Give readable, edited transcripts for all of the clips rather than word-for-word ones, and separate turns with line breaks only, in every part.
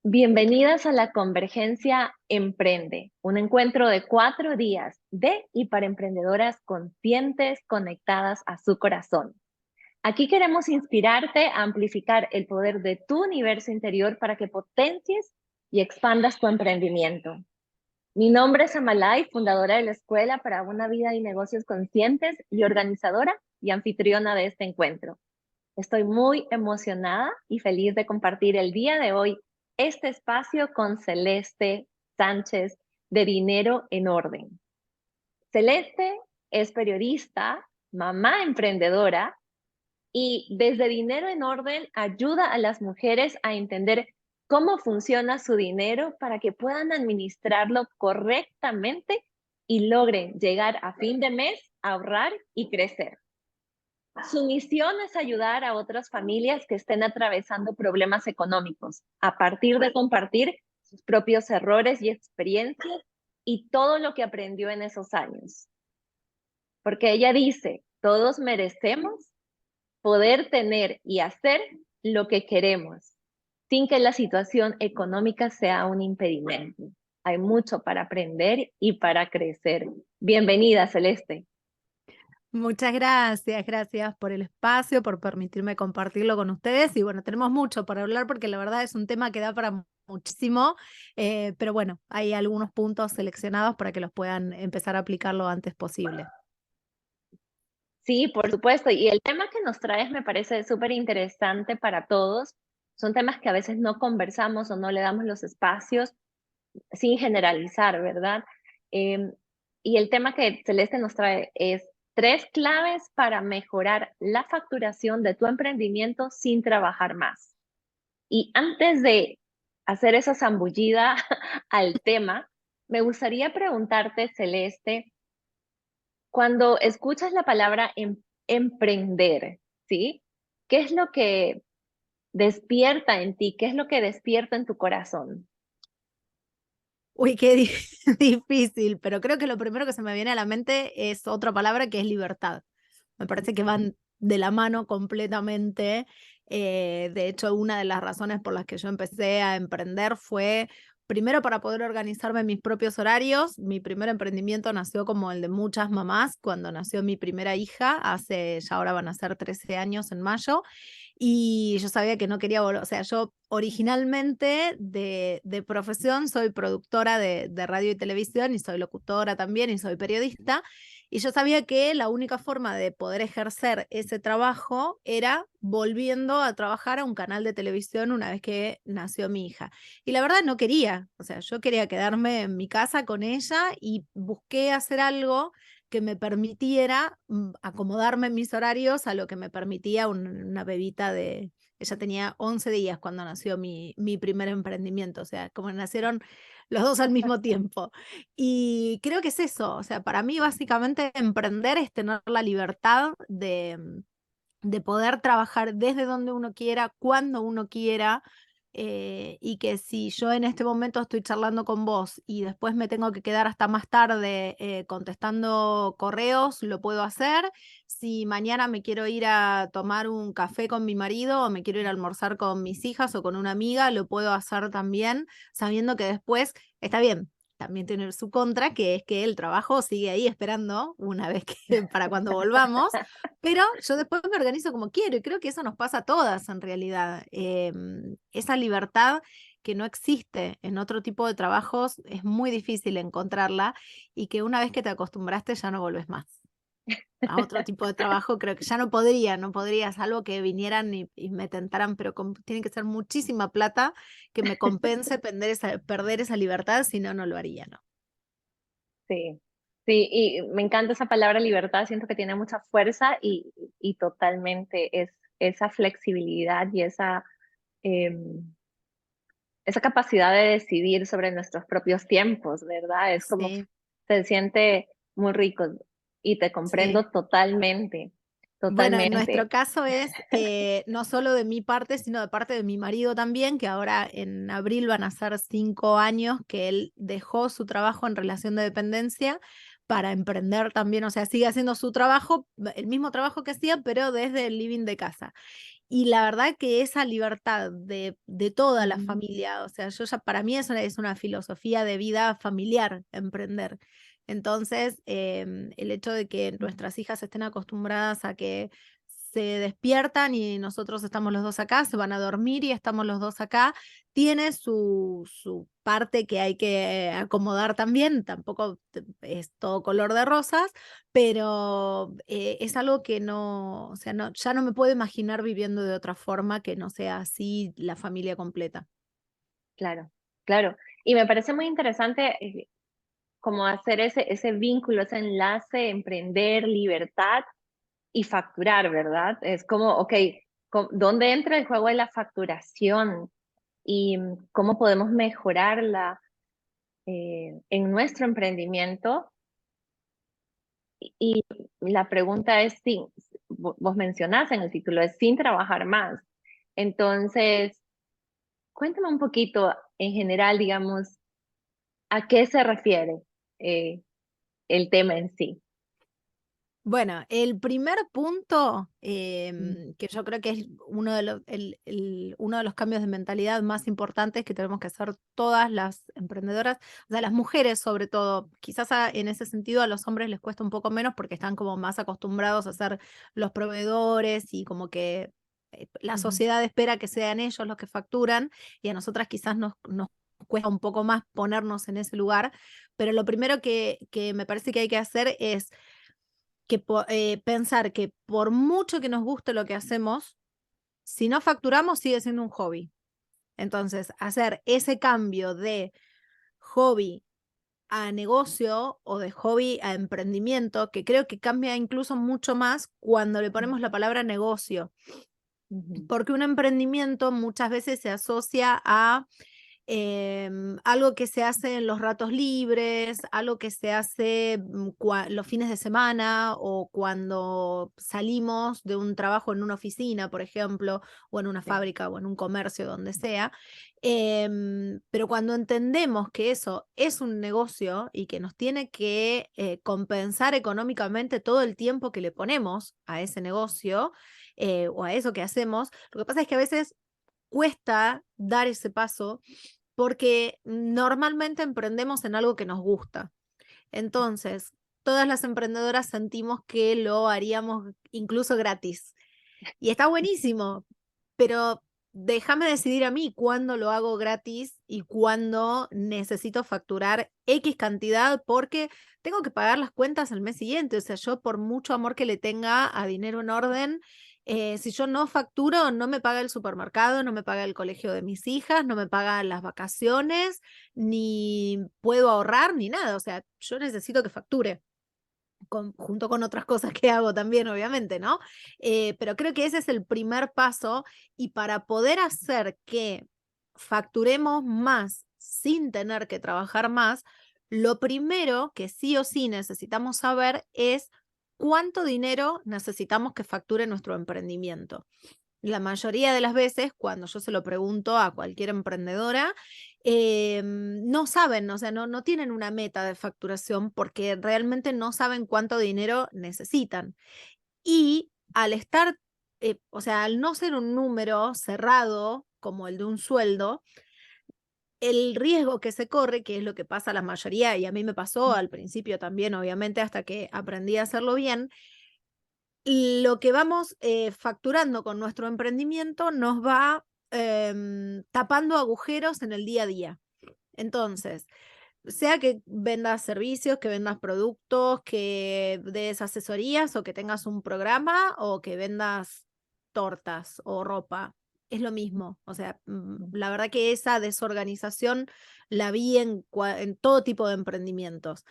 Bienvenidas a la Convergencia Emprende, un encuentro de 4 días de y para emprendedoras conscientes conectadas a su corazón. Aquí queremos inspirarte a amplificar el poder de tu universo interior para que potencies y expandas tu emprendimiento. Mi nombre es Amalai, fundadora de la Escuela para una Vida y Negocios Conscientes y organizadora y anfitriona de este encuentro. Estoy muy emocionada y feliz de compartir el día de hoy este espacio con Celeste Sánchez de Dinero en Orden. Celeste es periodista, mamá emprendedora y desde Dinero en Orden ayuda a las mujeres a entender cómo funciona su dinero para que puedan administrarlo correctamente y logren llegar a fin de mes, ahorrar y crecer. Su misión es ayudar a otras familias que estén atravesando problemas económicos a partir de compartir sus propios errores y experiencias y todo lo que aprendió en esos años. Porque ella dice, todos merecemos poder tener y hacer lo que queremos sin que la situación económica sea un impedimento. Hay mucho para aprender y para crecer. Bienvenida, Celeste.
Muchas gracias por el espacio, por permitirme compartirlo con ustedes. Y bueno, tenemos mucho para hablar porque la verdad es un tema que da para muchísimo, pero bueno, hay algunos puntos seleccionados para que los puedan empezar a aplicar lo antes posible.
Sí, por supuesto. Y el tema que nos traes me parece súper interesante para todos. Son temas que a veces no conversamos o no le damos los espacios sin generalizar, ¿verdad? Em, y el tema que Celeste nos trae es 3 claves para mejorar la facturación de tu emprendimiento sin trabajar más. Y antes de hacer esa zambullida al tema, me gustaría preguntarte, Celeste, cuando escuchas la palabra emprender, ¿sí? ¿Qué es lo que despierta en ti? ¿Qué es lo que despierta en tu corazón?
Uy, qué difícil, pero creo que lo primero que se me viene a la mente es otra palabra que es libertad. Me parece que van de la mano completamente. De hecho, una de las razones por las que yo empecé a emprender fue, primero, para poder organizarme mis propios horarios. Mi primer emprendimiento nació como el de muchas mamás, cuando nació mi primera hija, hace, ya ahora van a ser 13 años en mayo, y yo sabía que no quería volver, o sea, yo originalmente de profesión soy productora de radio y televisión y soy locutora también y soy periodista, y yo sabía que la única forma de poder ejercer ese trabajo era volviendo a trabajar a un canal de televisión una vez que nació mi hija. Y la verdad no quería, o sea, yo quería quedarme en mi casa con ella y busqué hacer algo que me permitiera acomodarme en mis horarios a lo que me permitía una bebita de... Ella tenía 11 días cuando nació mi primer emprendimiento, o sea, como nacieron los dos al mismo tiempo. Y creo que es eso, o sea, para mí básicamente emprender es tener la libertad de poder trabajar desde donde uno quiera, cuando uno quiera, y que si yo en este momento estoy charlando con vos y después me tengo que quedar hasta más tarde contestando correos, lo puedo hacer. Si mañana me quiero ir a tomar un café con mi marido o me quiero ir a almorzar con mis hijas o con una amiga, lo puedo hacer también, sabiendo que después está bien. También tiene su contra, que es que el trabajo sigue ahí esperando una vez que para cuando volvamos, pero yo después me organizo como quiero y creo que eso nos pasa a todas en realidad. Esa libertad que no existe en otro tipo de trabajos es muy difícil encontrarla y que una vez que te acostumbraste ya no volves más. A otro tipo de trabajo creo que ya no podría, salvo que vinieran y me tentaran, pero tiene que ser muchísima plata que me compense perder esa libertad, si no, no lo haría, ¿no?
Sí, sí, y me encanta esa palabra libertad, siento que tiene mucha fuerza y totalmente es esa flexibilidad y em, esa capacidad de decidir sobre nuestros propios tiempos, ¿verdad? Es como,
Sí,
se siente muy rico y te
sí.
comprendo totalmente,
Bueno, en nuestro
totalmente.
caso es no solo de mi parte, sino de parte de mi marido también, que ahora en abril van a ser 5 años que él dejó su trabajo en relación de dependencia para emprender también, o sea, sigue haciendo su trabajo, el mismo trabajo que hacía, pero desde el living de casa. Y la verdad que esa libertad de toda la
Mm,
familia, o sea, yo ya para mí eso es una filosofía de vida familiar, emprender. Entonces, el hecho de que
mm.
nuestras hijas estén acostumbradas a que se despiertan y nosotros estamos los dos acá, se van a dormir y estamos los dos acá, tiene su parte que hay que acomodar también, tampoco es todo color de rosas, pero, es algo que no, o sea, no, ya no me puedo imaginar viviendo de otra forma que no sea así la familia completa.
Claro, claro. Y me parece muy interesante como hacer ese vínculo, ese enlace, emprender, libertad y facturar, ¿verdad? Es como, ok, ¿dónde entra el juego de la facturación? Y cómo podemos mejorarla en nuestro emprendimiento. Y la pregunta es, sí, vos mencionás en el título, es sin trabajar más. Entonces, cuéntame un poquito en general, digamos, ¿a qué se refiere eh, el tema en sí?
Bueno, el primer punto,
Mm,
que yo creo que es uno de los, uno de los cambios de mentalidad más importantes que tenemos que hacer todas las emprendedoras, o sea, las mujeres sobre todo, quizás en ese sentido a los hombres les cuesta un poco menos porque están como más acostumbrados a ser los proveedores y como que la
ujú,
sociedad espera que sean ellos los que facturan y a nosotras quizás nos cuesta un poco más ponernos en ese lugar, pero lo primero que me parece que hay que hacer es que pensar que por mucho que nos guste lo que hacemos, si no facturamos sigue siendo un hobby. Entonces, hacer ese cambio de hobby a negocio o de hobby a emprendimiento, que creo que cambia incluso mucho más cuando le
mm,
ponemos la palabra negocio,
ujú,
porque un emprendimiento muchas veces se asocia a algo que se hace en los ratos libres, algo que se hace los fines de semana o cuando salimos de un trabajo en una oficina, por ejemplo, o en una
sí,
fábrica o en un comercio, donde sea. Pero cuando entendemos que eso es un negocio y que nos tiene que compensar económicamente todo el tiempo que le ponemos a ese negocio o a eso que hacemos, lo que pasa es que a veces cuesta dar ese paso porque normalmente emprendemos en algo que nos gusta. Entonces, todas las emprendedoras sentimos que lo haríamos incluso gratis. Y está buenísimo, pero déjame decidir a mí cuándo lo hago gratis y cuándo necesito facturar X cantidad porque tengo que pagar las cuentas al mes siguiente. O sea, yo por mucho amor que le tenga a dinero en orden, si yo no facturo, no me paga el supermercado, no me paga el colegio de mis hijas, no me paga las vacaciones, ni puedo ahorrar, ni nada. O sea, yo necesito que facture junto con otras cosas que hago también, obviamente, ¿no? Pero creo que ese es el primer paso y para poder hacer que facturemos más sin tener que trabajar más, lo primero que sí o sí necesitamos saber es cuánto dinero necesitamos que facture nuestro emprendimiento. La mayoría de las veces, cuando yo se lo pregunto a cualquier emprendedora, no saben, o sea, no tienen una meta de facturación porque realmente no saben cuánto dinero necesitan. Y al estar, o sea, al no ser un número cerrado como el de un sueldo, el riesgo que se corre, que es lo que pasa a la mayoría, y a mí me pasó
mm,
al principio también, obviamente, hasta que aprendí a hacerlo bien, lo que vamos, facturando con nuestro emprendimiento nos va, tapando agujeros en el día a día. Entonces, sea que vendas servicios, que vendas productos, que des asesorías o que tengas un programa o que vendas tortas o ropa, es lo mismo. O sea,
mm,
la verdad que esa desorganización la vi en todo tipo de emprendimientos.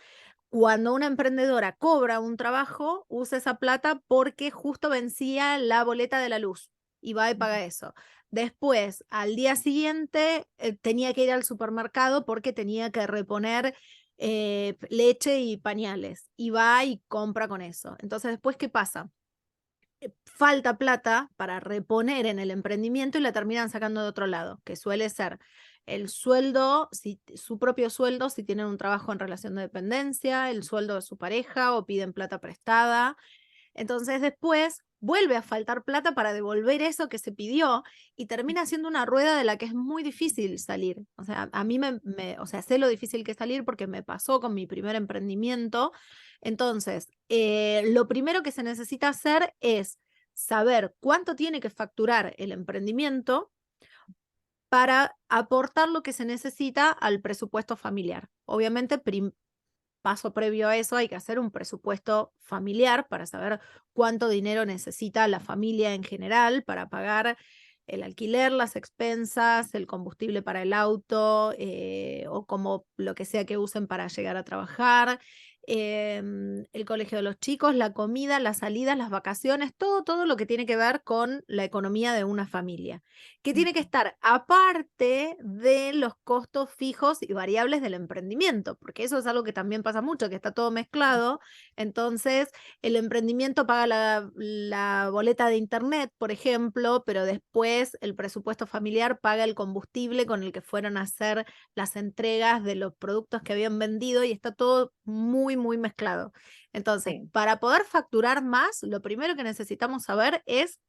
Cuando una emprendedora cobra un trabajo, usa esa plata porque justo vencía la boleta de la luz y va y
ujú,
paga eso. Después, al día siguiente, tenía que ir al supermercado porque tenía que reponer leche y pañales y va y compra con eso. Entonces, después, ¿qué pasa? Falta plata para reponer en el emprendimiento y la terminan sacando de otro lado, que suele ser el sueldo, su propio sueldo, si tienen un trabajo en relación de dependencia, el sueldo de su pareja o piden plata prestada. Entonces después vuelve a faltar plata para devolver eso que se pidió y termina siendo una rueda de la que es muy difícil salir. O sea, a mí o sea, sé lo difícil que es salir porque me pasó con mi primer emprendimiento. Entonces, lo primero que se necesita hacer es saber cuánto tiene que facturar el emprendimiento para aportar lo que se necesita al presupuesto familiar. Obviamente, paso previo a eso hay que hacer un presupuesto familiar para saber cuánto dinero necesita la familia en general para pagar el alquiler, las expensas, el combustible para el auto, o como lo que sea que usen para llegar a trabajar, el colegio de los chicos, la comida, las salidas, las vacaciones, todo lo que tiene que ver con la economía de una familia, que tiene que
Ujú.
estar aparte de los costos fijos y variables del emprendimiento, porque eso es algo que también pasa mucho, que está todo mezclado. Entonces, el emprendimiento paga la boleta de internet, por ejemplo, pero después el presupuesto familiar paga el combustible con el que fueron a hacer las entregas de los productos que habían vendido y está todo muy mezclado. Entonces,
Sí.
para poder facturar más, lo primero que necesitamos saber es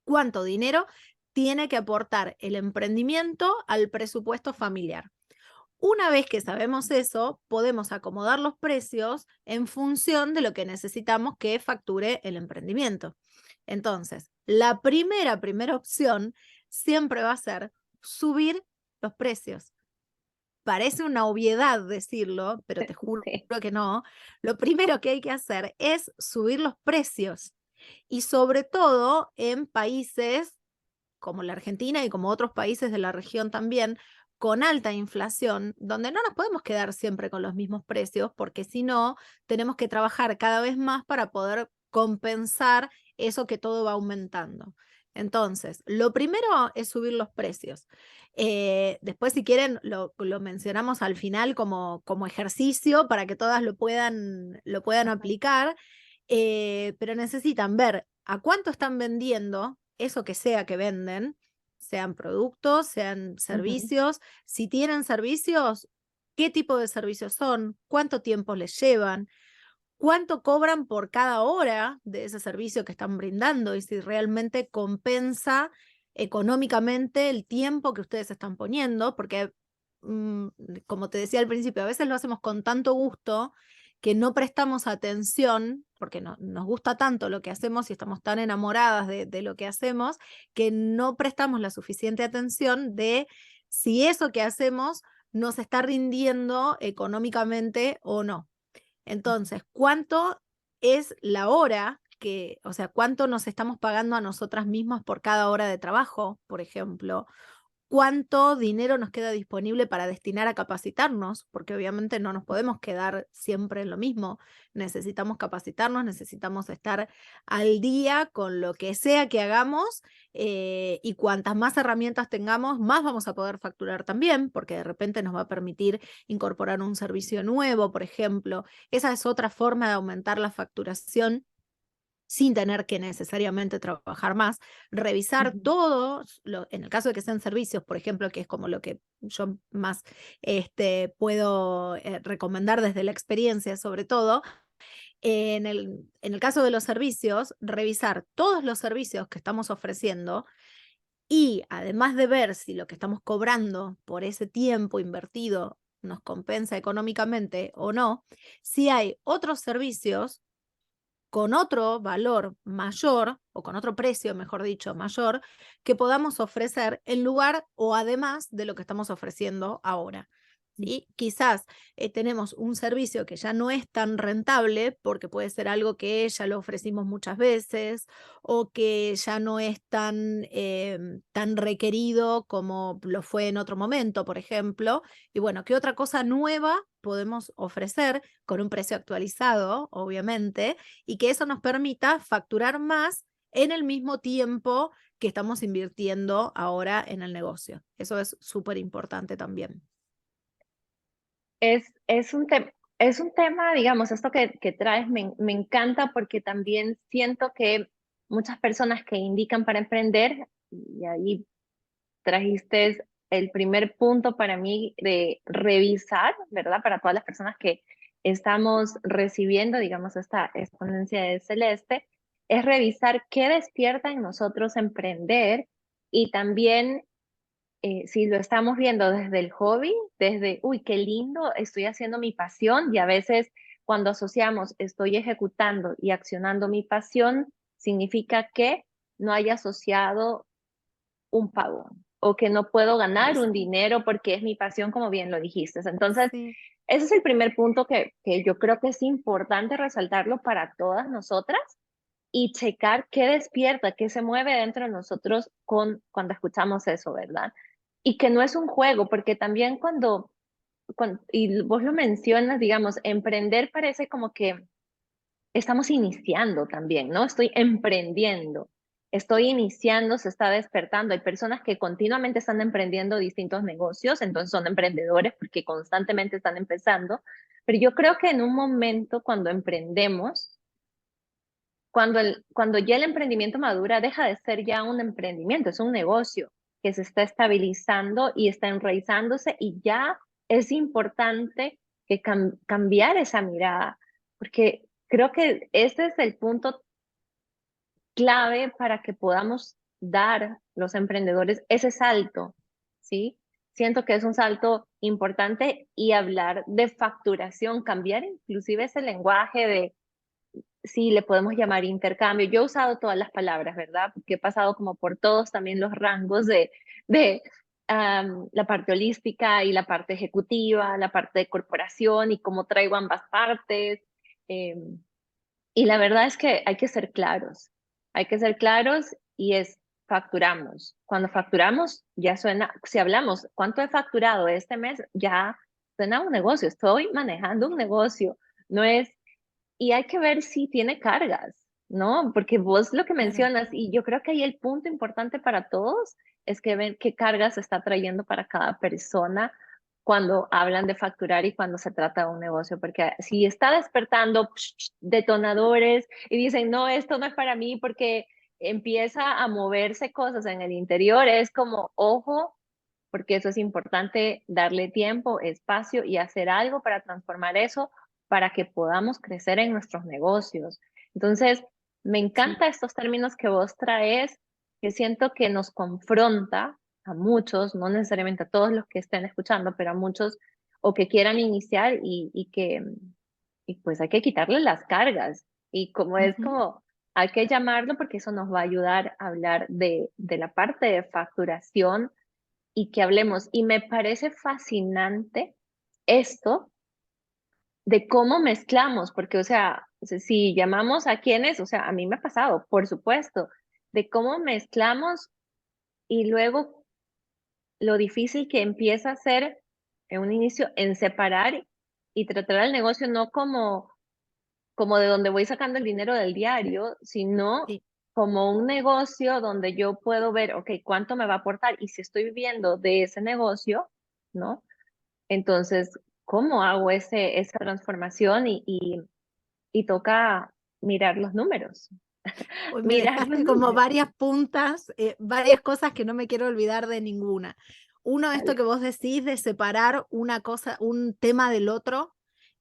cuánto dinero tiene que aportar el emprendimiento al presupuesto familiar. Una vez que sabemos eso, podemos acomodar los precios en función de lo que necesitamos que facture el emprendimiento. Entonces, la primera opción siempre va a ser subir los precios. Parece una obviedad decirlo, pero te juro
Sí.
que no. Lo primero que hay que hacer es subir los precios y sobre todo en países como la Argentina y como otros países de la región también, con alta inflación, donde no nos podemos quedar siempre con los mismos precios, porque si no, tenemos que trabajar cada vez más para poder compensar eso que todo va aumentando. Entonces, lo primero es subir los precios. Después, si quieren, lo mencionamos al final como ejercicio para que todas lo puedan
Ajá.
aplicar, pero necesitan ver a cuánto están vendiendo eso que sea que venden, sean productos, sean
Ujú.
servicios. Si tienen servicios, ¿qué tipo de servicios son? ¿Cuánto tiempo les llevan? ¿Cuánto cobran por cada hora de ese servicio que están brindando? Y si realmente compensa económicamente el tiempo que ustedes están poniendo, porque, mm, como te decía al principio, a veces lo hacemos con tanto gusto que no prestamos atención, porque nos gusta tanto lo que hacemos y estamos tan enamoradas de lo que hacemos, que no prestamos la suficiente atención de si eso que hacemos nos está rindiendo económicamente o no.
Ujú.
Entonces, ¿cuánto es la hora que, o sea, cuánto nos estamos pagando a nosotras mismas por cada hora de trabajo, por ejemplo? ¿Cuánto dinero nos queda disponible para destinar a capacitarnos? Porque obviamente no nos podemos quedar siempre en lo mismo. Necesitamos capacitarnos, necesitamos estar al día con lo que sea que hagamos, y cuantas más herramientas tengamos, más vamos a poder facturar también, porque de repente nos va a permitir incorporar un servicio nuevo, por ejemplo. Esa es otra forma de aumentar la facturación sin tener que necesariamente trabajar más, revisar
Ujú.
todos, en el caso de que sean servicios, por ejemplo, que es como lo que yo más puedo recomendar desde la experiencia, sobre todo, en el caso de los servicios, revisar todos los servicios que estamos ofreciendo y además de ver si lo que estamos cobrando por ese tiempo invertido nos compensa económicamente o no, si hay otros servicios con otro valor mayor, o con otro precio, mejor dicho, mayor, que podamos ofrecer en lugar o además de lo que estamos ofreciendo ahora. ¿Sí? Quizás tenemos un servicio que ya no es tan rentable porque puede ser algo que ya lo ofrecimos muchas veces o que ya no es tan requerido como lo fue en otro momento, por ejemplo. Y bueno, ¿qué otra cosa nueva podemos ofrecer con un precio actualizado, obviamente, y que eso nos permita facturar más en el mismo tiempo que estamos invirtiendo ahora en el negocio? Eso es súper importante también.
Es un tema, digamos, esto que traes me encanta porque también siento que muchas personas que indican para emprender, y ahí trajiste el primer punto para mí de revisar, ¿verdad? Para todas las personas estamos recibiendo, digamos, esta exponencia de Celeste, es revisar qué despierta en nosotros emprender y también si lo estamos viendo desde el hobby, desde, uy, qué lindo, estoy haciendo mi pasión y a veces cuando asociamos estoy ejecutando y accionando mi pasión, significa que no haya asociado un pago o que no puedo ganar un dinero porque es mi pasión, como bien lo dijiste. Entonces,
Sí.
ese es el primer punto que yo creo que es importante resaltarlo para todas nosotras y checar qué despierta, qué se mueve dentro de nosotros cuando escuchamos eso, ¿verdad? Y que no es un juego, porque también y vos lo mencionas, digamos, emprender parece como que estamos iniciando también, ¿no? Estoy emprendiendo, estoy iniciando, se está despertando. Hay personas que continuamente están emprendiendo distintos negocios, entonces son emprendedores porque constantemente están empezando, pero yo creo que en un momento cuando emprendemos, cuando ya el emprendimiento madura, deja de ser ya un emprendimiento, es un negocio que se está estabilizando y está enraizándose y ya es importante que cambiar esa mirada, porque creo que ese es el punto clave para que podamos dar los emprendedores ese salto, ¿sí? Siento que es un salto importante y hablar de facturación, cambiar inclusive ese lenguaje de sí, le podemos llamar intercambio. Yo he usado todas las palabras, ¿verdad? Porque he pasado como por todos también los rangos de la parte holística y la parte ejecutiva, la parte de corporación y cómo traigo ambas partes. Eh, y la verdad es que hay que ser claros y es facturamos. Cuando facturamos ya suena, si hablamos, ¿cuánto he facturado este mes? Ya suena a un negocio, estoy manejando un negocio, no es y hay que ver si tiene cargas, ¿no? Porque vos lo que
Claro.
mencionas, y yo creo que ahí el punto importante para todos es que ven qué cargas se está trayendo para cada persona cuando hablan de facturar y cuando se trata de un negocio, porque si está despertando detonadores y dicen, no, esto no es para mí porque empieza a moverse cosas en el interior, es como, ojo, porque eso es importante, darle tiempo, espacio y hacer algo para transformar eso, para que podamos crecer en nuestros negocios. Entonces, me
Sí.
encanta estos términos que vos traes, que siento que nos confronta a muchos, no necesariamente a todos los que estén escuchando, pero a muchos o que quieran iniciar y pues hay que quitarle las cargas. Y como es
Ujú.
como, hay que llamarlo porque eso nos va a ayudar a hablar de la parte de facturación y que hablemos. Y me parece fascinante esto de cómo mezclamos, porque, o sea, si llamamos a quienes, o sea, a mí me ha pasado, por supuesto, de cómo mezclamos y luego lo difícil que empieza a ser en un inicio en separar y tratar el negocio no como de donde voy sacando el dinero del diario, sino
Sí.
como un negocio donde yo puedo ver, ok, cuánto me va a aportar y si estoy viviendo de ese negocio, ¿no? Entonces, ¿cómo hago esa transformación? Y toca mirar los números,
Hoy me
mirar los
dejaste como
números.
varias puntas, varias cosas que no me quiero olvidar de ninguna. Uno, esto
Dale.
que vos decís de separar una cosa, un tema del otro,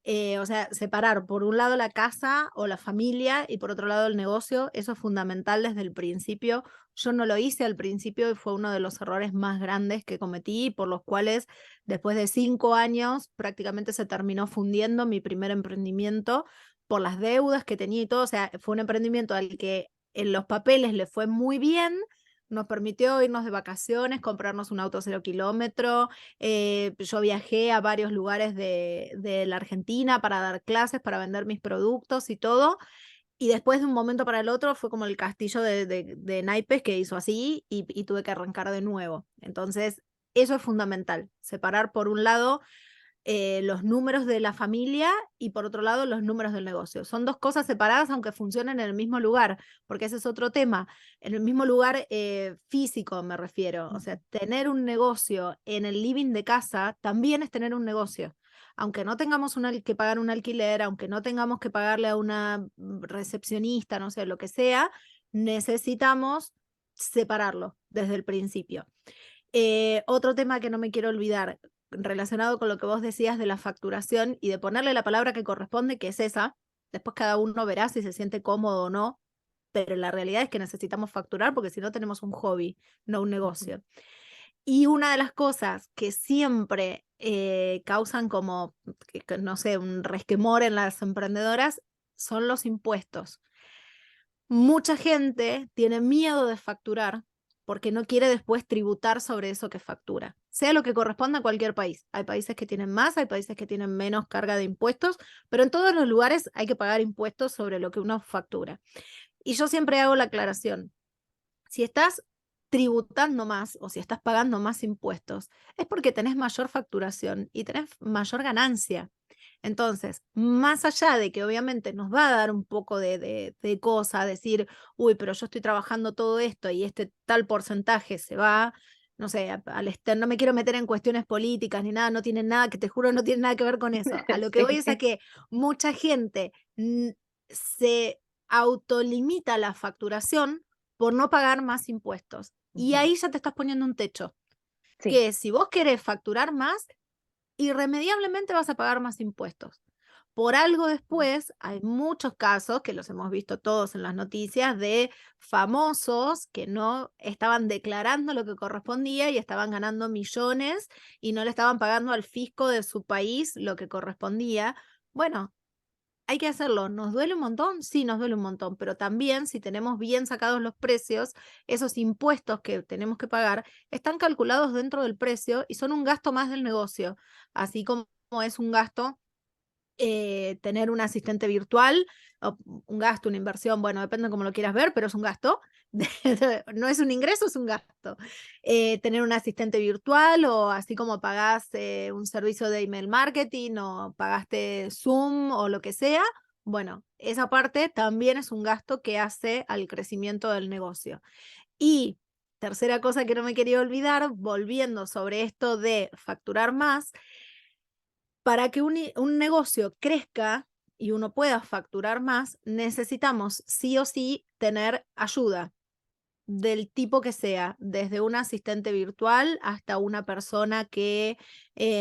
o sea, separar por un lado la casa o la familia y por otro lado el negocio, eso es fundamental desde el principio. Yo no lo hice al principio y fue uno de los errores más grandes que cometí, por los cuales después de 5 años prácticamente se terminó fundiendo mi primer emprendimiento por las deudas que tenía y todo. O sea, fue un emprendimiento al que en los papeles le fue muy bien, nos permitió irnos de vacaciones, comprarnos un auto 0 kilómetro. Yo viajé a varios lugares de la Argentina para dar clases, para vender mis productos y todo. Y después de un momento para el otro fue como el castillo de naipes que hizo así y tuve que arrancar de nuevo. Entonces, eso es fundamental, separar por un lado los números de la familia y por otro lado los números del negocio. Son dos cosas separadas aunque funcionen en el mismo lugar, porque ese es otro tema. En el mismo lugar físico me refiero. O sea, tener un negocio en el living de casa también es tener un negocio. Aunque no tengamos que pagar un alquiler, aunque no tengamos que pagarle a una recepcionista, no sé, lo que sea, necesitamos separarlo desde el principio. Otro tema que no me quiero olvidar, relacionado con lo que vos decías de la facturación y de ponerle la palabra que corresponde, que es esa. Después cada uno verá si se siente cómodo o no, pero la realidad es que necesitamos facturar porque si no tenemos un hobby, no un negocio. Y una de las cosas que siempre causan como, no sé, un resquemor en las emprendedoras son los impuestos. Mucha gente tiene miedo de facturar porque no quiere después tributar sobre eso que factura, sea lo que corresponda a cualquier país. Hay países que tienen más, hay países que tienen menos carga de impuestos, pero en todos los lugares hay que pagar impuestos sobre lo que uno factura. Y yo siempre hago la aclaración. Si estás tributando más o si estás pagando más impuestos, es porque tenés mayor facturación y tenés mayor ganancia. Entonces, más allá de que obviamente nos va a dar un poco de cosa, decir, uy, pero yo estoy trabajando todo esto y este tal porcentaje se va, no sé, al externo, no me quiero meter en cuestiones políticas ni nada, no tiene nada, que te juro, no tiene nada que ver con eso. A lo que voy es a
Sí.
que mucha gente se autolimita la facturación por no pagar más impuestos. Y
Ujú.
ahí ya te estás poniendo un techo,
Sí.
que si vos querés facturar más, irremediablemente vas a pagar más impuestos. Por algo después, hay muchos casos, que los hemos visto todos en las noticias, de famosos que no estaban declarando lo que correspondía y estaban ganando millones y no le estaban pagando al fisco de su país lo que correspondía. Bueno, hay que hacerlo. ¿Nos duele un montón? Sí, nos duele un montón, pero también si tenemos bien sacados los precios, esos impuestos que tenemos que pagar están calculados dentro del precio y son un gasto más del negocio, así como es un gasto tener un asistente virtual, o un gasto, una inversión, bueno, depende de cómo lo quieras ver, pero es un gasto. No es un ingreso, es un gasto. Tener un asistente virtual o así como pagás un servicio de email marketing o pagaste Zoom o lo que sea, bueno, esa parte también es un gasto que hace al crecimiento del negocio. Y tercera cosa que no me quería olvidar, volviendo sobre esto de facturar más, para que un negocio crezca y uno pueda facturar más, necesitamos sí o sí tener ayuda del tipo que sea, desde un asistente virtual hasta una persona que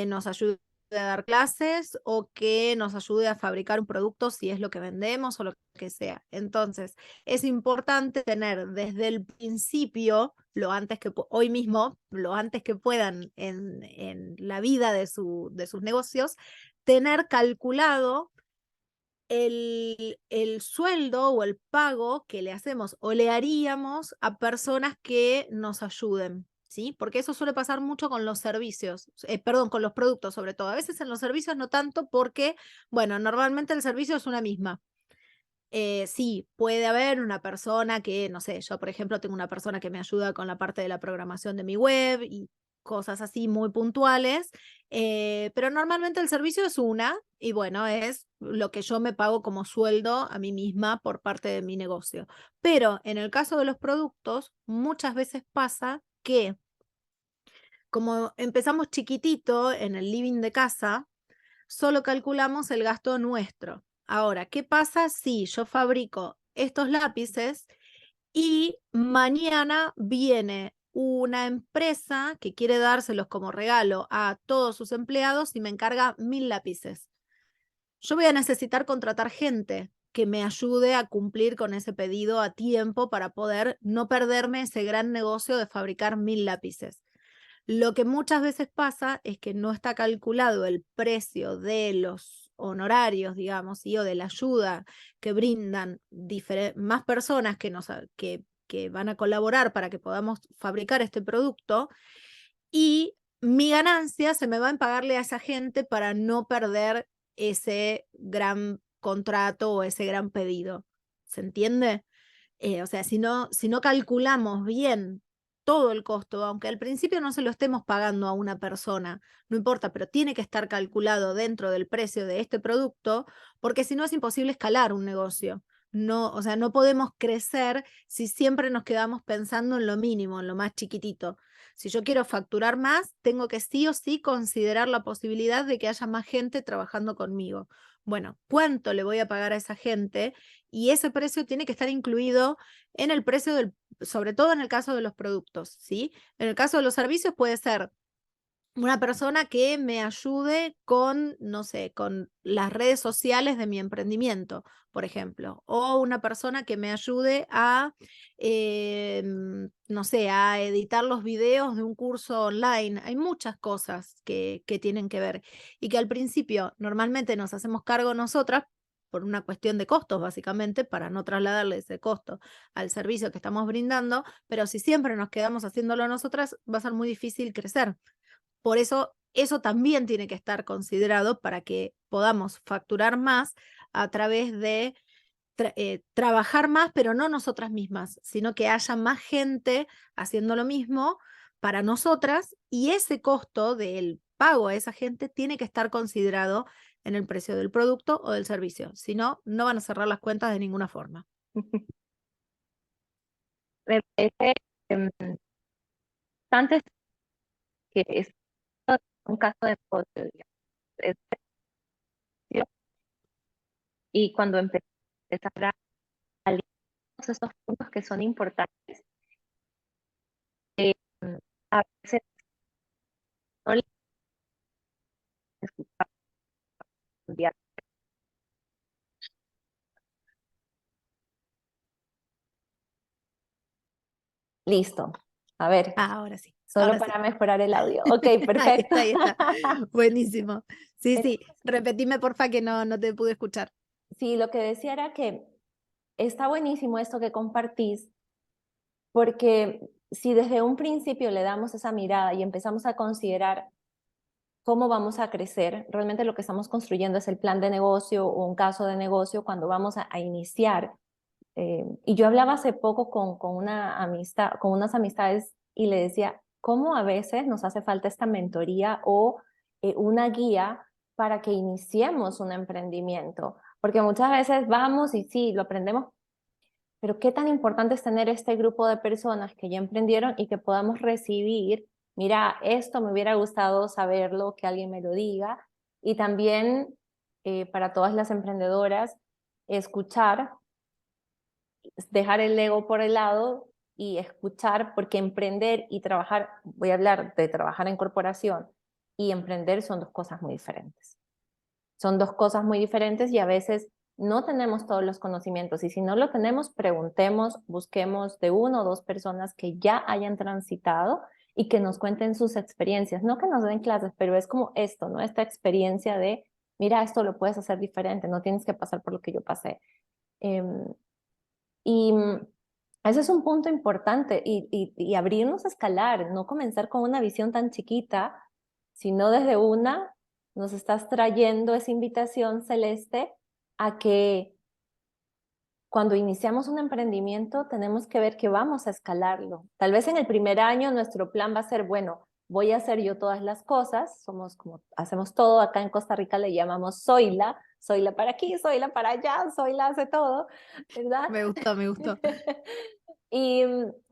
nos ayude a dar clases o que nos ayude a fabricar un producto si es lo que vendemos o lo que sea. Entonces, es importante tener desde el principio, lo antes que hoy mismo, lo antes que puedan en la vida de sus negocios, tener calculado el sueldo o el pago que le hacemos o le haríamos a personas que nos ayuden, ¿sí? Porque eso suele pasar mucho con los servicios, perdón, con los productos sobre todo. A veces en los servicios no tanto porque, bueno, normalmente el servicio es una misma. Sí, puede haber una persona que, no sé, yo por ejemplo tengo una persona que me ayuda con la parte de la programación de mi web y cosas así muy puntuales, pero normalmente el servicio es una y bueno, es lo que yo me pago como sueldo a mí misma por parte de mi negocio. Pero en el caso de los productos, muchas veces pasa que como empezamos chiquitito en el living de casa, solo calculamos el gasto nuestro. Ahora, ¿qué pasa si yo fabrico estos lápices y mañana viene una empresa que quiere dárselos como regalo a todos sus empleados y me encarga 1000 lápices? Yo voy a necesitar contratar gente que me ayude a cumplir con ese pedido a tiempo para poder no perderme ese gran negocio de fabricar 1000 lápices. Lo que muchas veces pasa es que no está calculado el precio de los honorarios, digamos, y o de la ayuda que brindan más personas que van a colaborar para que podamos fabricar este producto, y mi ganancia se me va en pagarle a esa gente para no perder ese gran contrato o ese gran pedido. ¿Se entiende? O sea, si no calculamos bien todo el costo, aunque al principio no se lo estemos pagando a una persona, no importa, pero tiene que estar calculado dentro del precio de este producto, porque si no es imposible escalar un negocio. No, o sea, no podemos crecer si siempre nos quedamos pensando en lo mínimo, en lo más chiquitito. Si yo quiero facturar más, tengo que sí o sí considerar la posibilidad de que haya más gente trabajando conmigo. Bueno, ¿cuánto le voy a pagar a esa gente? Y ese precio tiene que estar incluido en el precio sobre todo en el caso de los productos, ¿sí? En el caso de los servicios puede ser Una persona que me ayude con, no sé, con las redes sociales de mi emprendimiento, por ejemplo, o una persona que me ayude a, no sé, a editar los videos de un curso online. Hay muchas cosas que tienen que ver y que al principio normalmente nos hacemos cargo nosotras por una cuestión de costos, básicamente, para no trasladarle ese costo al servicio que estamos brindando, pero si siempre nos quedamos haciéndolo nosotras, va a ser muy difícil crecer. Por eso, eso también tiene que estar considerado para que podamos facturar más a través de trabajar más, pero no nosotras mismas, sino que haya más gente haciendo lo mismo para nosotras y ese costo del pago a esa gente tiene que estar considerado en el precio del producto o del servicio. Si no, no van a cerrar las cuentas de ninguna forma.
Me parece antes que es un caso de negocio, digamos, es- y cuando empezar a alinear todos esos puntos que son importantes, eh, a veces no les escuchamos enviar. Listo. A ver,
Ah, ahora sí,
solo
ahora sí.
para mejorar el audio. Ok,
Ahí
perfecto.
está, ahí está. Buenísimo. Sí,
Eh,
sí. Repetime, porfa, que no te pude escuchar.
Sí, lo que decía era que está buenísimo esto que compartís, porque si desde un principio le damos esa mirada y empezamos a considerar cómo vamos a crecer, realmente lo que estamos construyendo es el plan de negocio o un caso de negocio cuando vamos a iniciar. Y yo hablaba hace poco con una amistad, con unas amistades y le decía, ¿cómo a veces nos hace falta esta mentoría o una guía para que iniciemos un emprendimiento? Porque muchas veces vamos y sí, lo aprendemos, pero qué tan importante es tener este grupo de personas que ya emprendieron y que podamos recibir, mira, esto me hubiera gustado saberlo, que alguien me lo diga. Y también para todas las emprendedoras, escuchar, dejar el ego por el lado y escuchar, porque emprender y trabajar, voy a hablar de trabajar en corporación y emprender son dos cosas muy diferentes. Son dos cosas muy diferentes y a veces no tenemos todos los conocimientos y si no lo tenemos, preguntemos, busquemos de una o dos personas que ya hayan transitado y que nos cuenten sus experiencias, no que nos den clases, pero es como esto, ¿no? Esta experiencia de, mira, esto lo puedes hacer diferente, no tienes que pasar por lo que yo pasé. Y ese es un punto importante y abrirnos a escalar, no comenzar con una visión tan chiquita, sino desde una, nos estás trayendo esa invitación celeste a que cuando iniciamos un emprendimiento tenemos que ver que vamos a escalarlo. Tal vez en el primer año nuestro plan va a ser, bueno, voy a hacer yo todas las cosas, somos como, hacemos todo, acá en Costa Rica le llamamos soy la para aquí, soy la para allá, soy la hace todo, ¿verdad?
Me gustó, me gustó.
Y,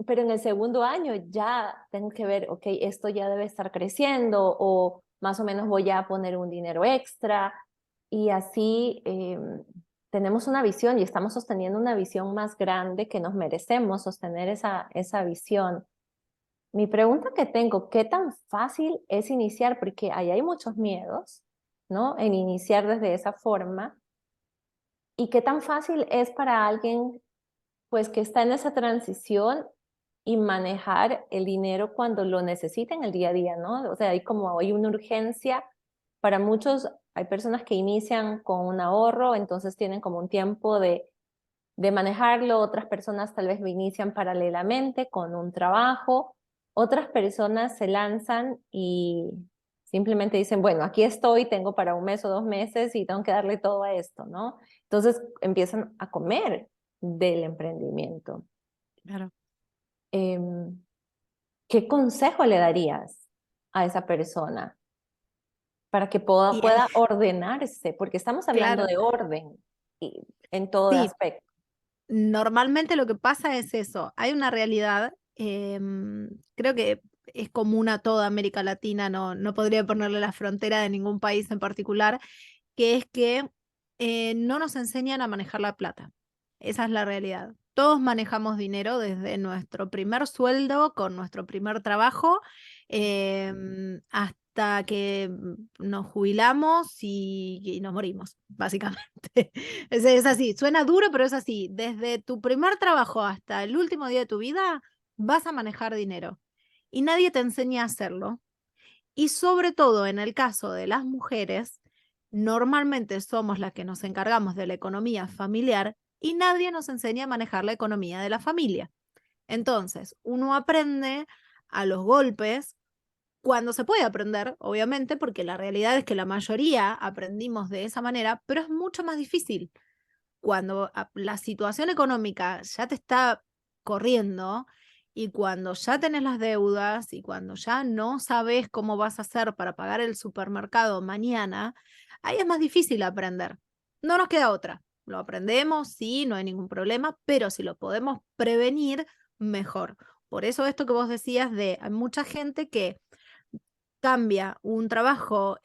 pero en el segundo año ya tengo que ver, ok, esto ya debe estar creciendo o más o menos voy a poner un dinero extra y así tenemos una visión y estamos sosteniendo una visión más grande que nos merecemos sostener esa visión. Mi pregunta que tengo, ¿qué tan fácil es iniciar? Porque ahí hay muchos miedos, ¿no? En iniciar desde esa forma. ¿Y qué tan fácil es para alguien pues que está en esa transición y manejar el dinero cuando lo necesita en el día a día, ¿no? O sea, hay una urgencia. Para muchos hay personas que inician con un ahorro, entonces tienen como un tiempo de manejarlo, otras personas tal vez lo inician paralelamente con un trabajo, otras personas se lanzan y simplemente dicen, bueno, aquí estoy, tengo para un mes o 2 meses y tengo que darle todo a esto, ¿no? Entonces empiezan a comer del emprendimiento.
Claro.
Em, ¿Qué consejo le darías a esa persona para que
Y
pueda ordenarse? Porque estamos hablando
claro,
de orden y, en todo
sí,
aspecto.
normalmente lo que pasa es eso. Hay una realidad, creo que es común a toda América Latina, no podría ponerle la frontera de ningún país en particular, que es que no nos enseñan a manejar la plata. Esa es la realidad. Todos manejamos dinero desde nuestro primer sueldo, con nuestro primer trabajo, hasta hasta que nos jubilamos y nos morimos, básicamente. Es así, suena duro, pero es así. Desde tu primer trabajo hasta el último día de tu vida, vas a manejar dinero y nadie te enseña a hacerlo. Y sobre todo en el caso de las mujeres, normalmente somos las que nos encargamos de la economía familiar y nadie nos enseña a manejar la economía de la familia. Entonces, uno aprende a los golpes cuando se puede aprender, obviamente, porque la realidad es que la mayoría aprendimos de esa manera, pero es mucho más difícil cuando la situación económica ya te está corriendo y cuando ya tenés las deudas y cuando ya no sabes cómo vas a hacer para pagar el supermercado mañana, ahí es más difícil aprender. No nos queda otra. Lo aprendemos, sí, no hay ningún problema, pero si lo podemos prevenir, mejor. Por eso esto que vos decías de hay mucha gente que cambia un trabajo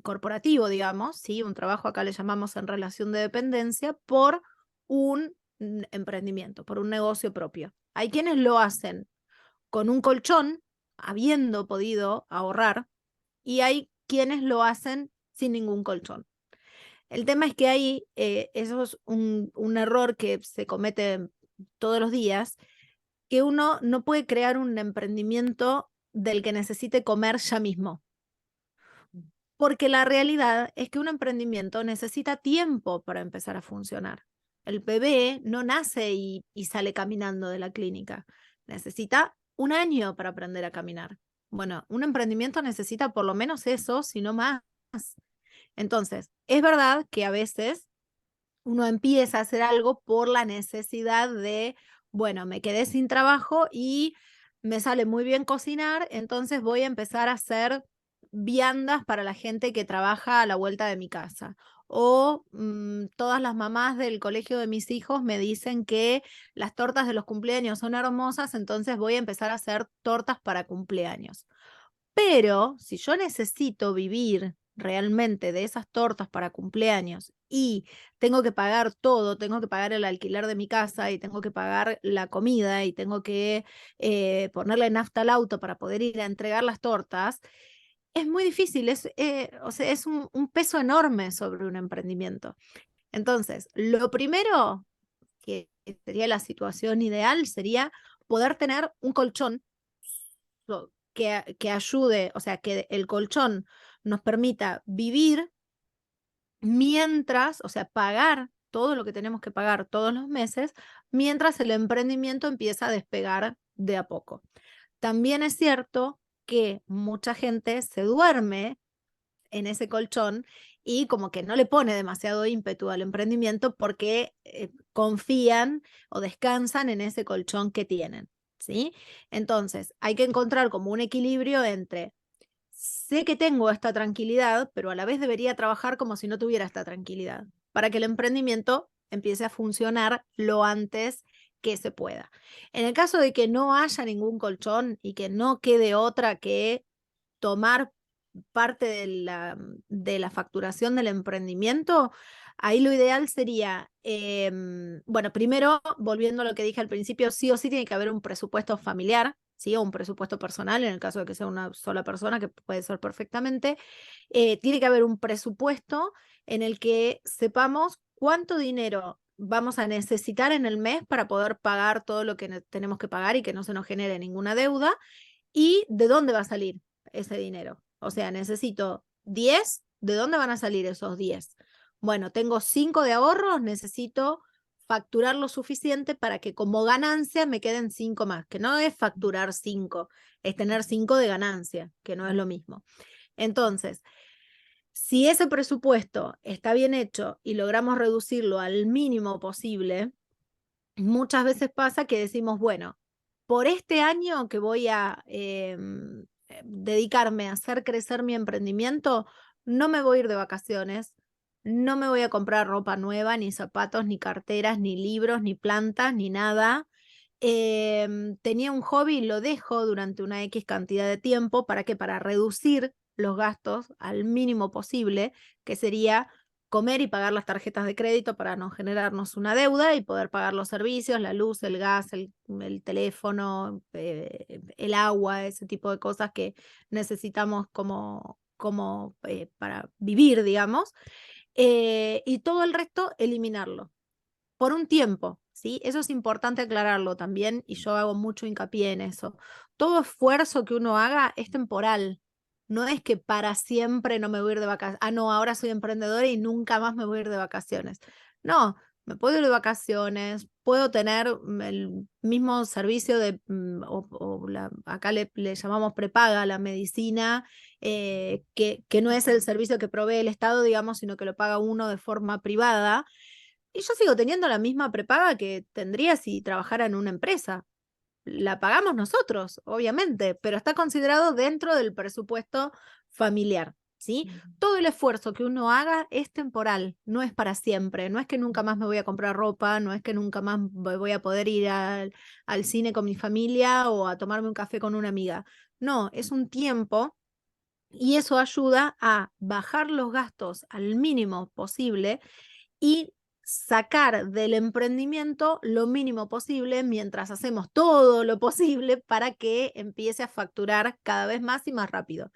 corporativo, digamos, ¿sí? Un trabajo acá le llamamos en relación de dependencia, por un emprendimiento, por un negocio propio. Hay quienes lo hacen con un colchón, habiendo podido ahorrar, y hay quienes lo hacen sin ningún colchón. El tema es que ahí, eso es un error que se comete todos los días, que uno no puede crear un emprendimiento del que necesite comer ya mismo. Porque la realidad es que un emprendimiento necesita tiempo para empezar a funcionar. El bebé no nace y sale caminando de la clínica. Necesita un año para aprender a caminar. Bueno, un emprendimiento necesita por lo menos eso, si no más. Entonces, es verdad que a veces uno empieza a hacer algo por la necesidad de, bueno, me quedé sin trabajo y me sale muy bien cocinar, entonces voy a empezar a hacer viandas para la gente que trabaja a la vuelta de mi casa. O todas las mamás del colegio de mis hijos me dicen que las tortas de los cumpleaños son hermosas, entonces voy a empezar a hacer tortas para cumpleaños. Pero si yo necesito vivir realmente de esas tortas para cumpleaños y tengo que pagar todo, tengo que pagar el alquiler de mi casa y tengo que pagar la comida y tengo que ponerle nafta al auto para poder ir a entregar las tortas, es muy difícil, o sea, es un peso enorme sobre un emprendimiento. Entonces, lo primero que sería la situación ideal sería poder tener un colchón que ayude, o sea, que el colchón nos permita vivir mientras, o sea, pagar todo lo que tenemos que pagar todos los meses, mientras el emprendimiento empieza a despegar de a poco. También es cierto que mucha gente se duerme en ese colchón y como que no le pone demasiado ímpetu al emprendimiento porque confían o descansan en ese colchón que tienen, ¿sí? Entonces, hay que encontrar como un equilibrio entre, sé que tengo esta tranquilidad, pero a la vez debería trabajar como si no tuviera esta tranquilidad, para que el emprendimiento empiece a funcionar lo antes que se pueda. En el caso de que no haya ningún colchón y que no quede otra que tomar parte de la facturación del emprendimiento, ahí lo ideal sería, bueno, primero, volviendo a lo que dije al principio, sí o sí tiene que haber un presupuesto familiar, ¿sí? O un presupuesto personal, en el caso de que sea una sola persona, que puede ser perfectamente. Tiene que haber un presupuesto en el que sepamos cuánto dinero vamos a necesitar en el mes para poder pagar todo lo que tenemos que pagar y que no se nos genere ninguna deuda, y de dónde va a salir ese dinero. O sea, necesito 10, ¿de dónde van a salir esos 10? Bueno, tengo 5 de ahorros, necesito facturar lo suficiente para que como ganancia me queden 5 más, que no es facturar 5, es tener 5 de ganancia, que no es lo mismo. Entonces, si ese presupuesto está bien hecho y logramos reducirlo al mínimo posible, muchas veces pasa que decimos, bueno, por este año que voy a dedicarme a hacer crecer mi emprendimiento, no me voy a ir de vacaciones, no me voy a comprar ropa nueva, ni zapatos, ni carteras, ni libros, ni plantas, ni nada. Tenía un hobby y lo dejo durante una X cantidad de tiempo. ¿Para qué? Para reducir los gastos al mínimo posible, que sería comer y pagar las tarjetas de crédito para no generarnos una deuda y poder pagar los servicios, la luz, el gas, el teléfono, el agua, ese tipo de cosas que necesitamos para vivir, digamos, y todo el resto eliminarlo por un tiempo, ¿sí? Eso es importante aclararlo también y yo hago mucho hincapié en eso. Todo esfuerzo que uno haga es temporal. No es que para siempre no me voy a ir de vacaciones. Ah, no, ahora soy emprendedora y nunca más me voy a ir de vacaciones. No, me puedo ir de vacaciones, puedo tener el mismo servicio acá le llamamos prepaga la medicina, que no es el servicio que provee el Estado, digamos, sino que lo paga uno de forma privada. Y yo sigo teniendo la misma prepaga que tendría si trabajara en una empresa. La pagamos nosotros, obviamente, pero está considerado dentro del presupuesto familiar, ¿sí? Todo el esfuerzo que uno haga es temporal, no es para siempre. No es que nunca más me voy a comprar ropa, no es que nunca más voy a poder ir al cine con mi familia o a tomarme un café con una amiga. No, es un tiempo y eso ayuda a bajar los gastos al mínimo posible y sacar del emprendimiento lo mínimo posible mientras hacemos todo lo posible para que empiece a facturar cada vez más y más rápido.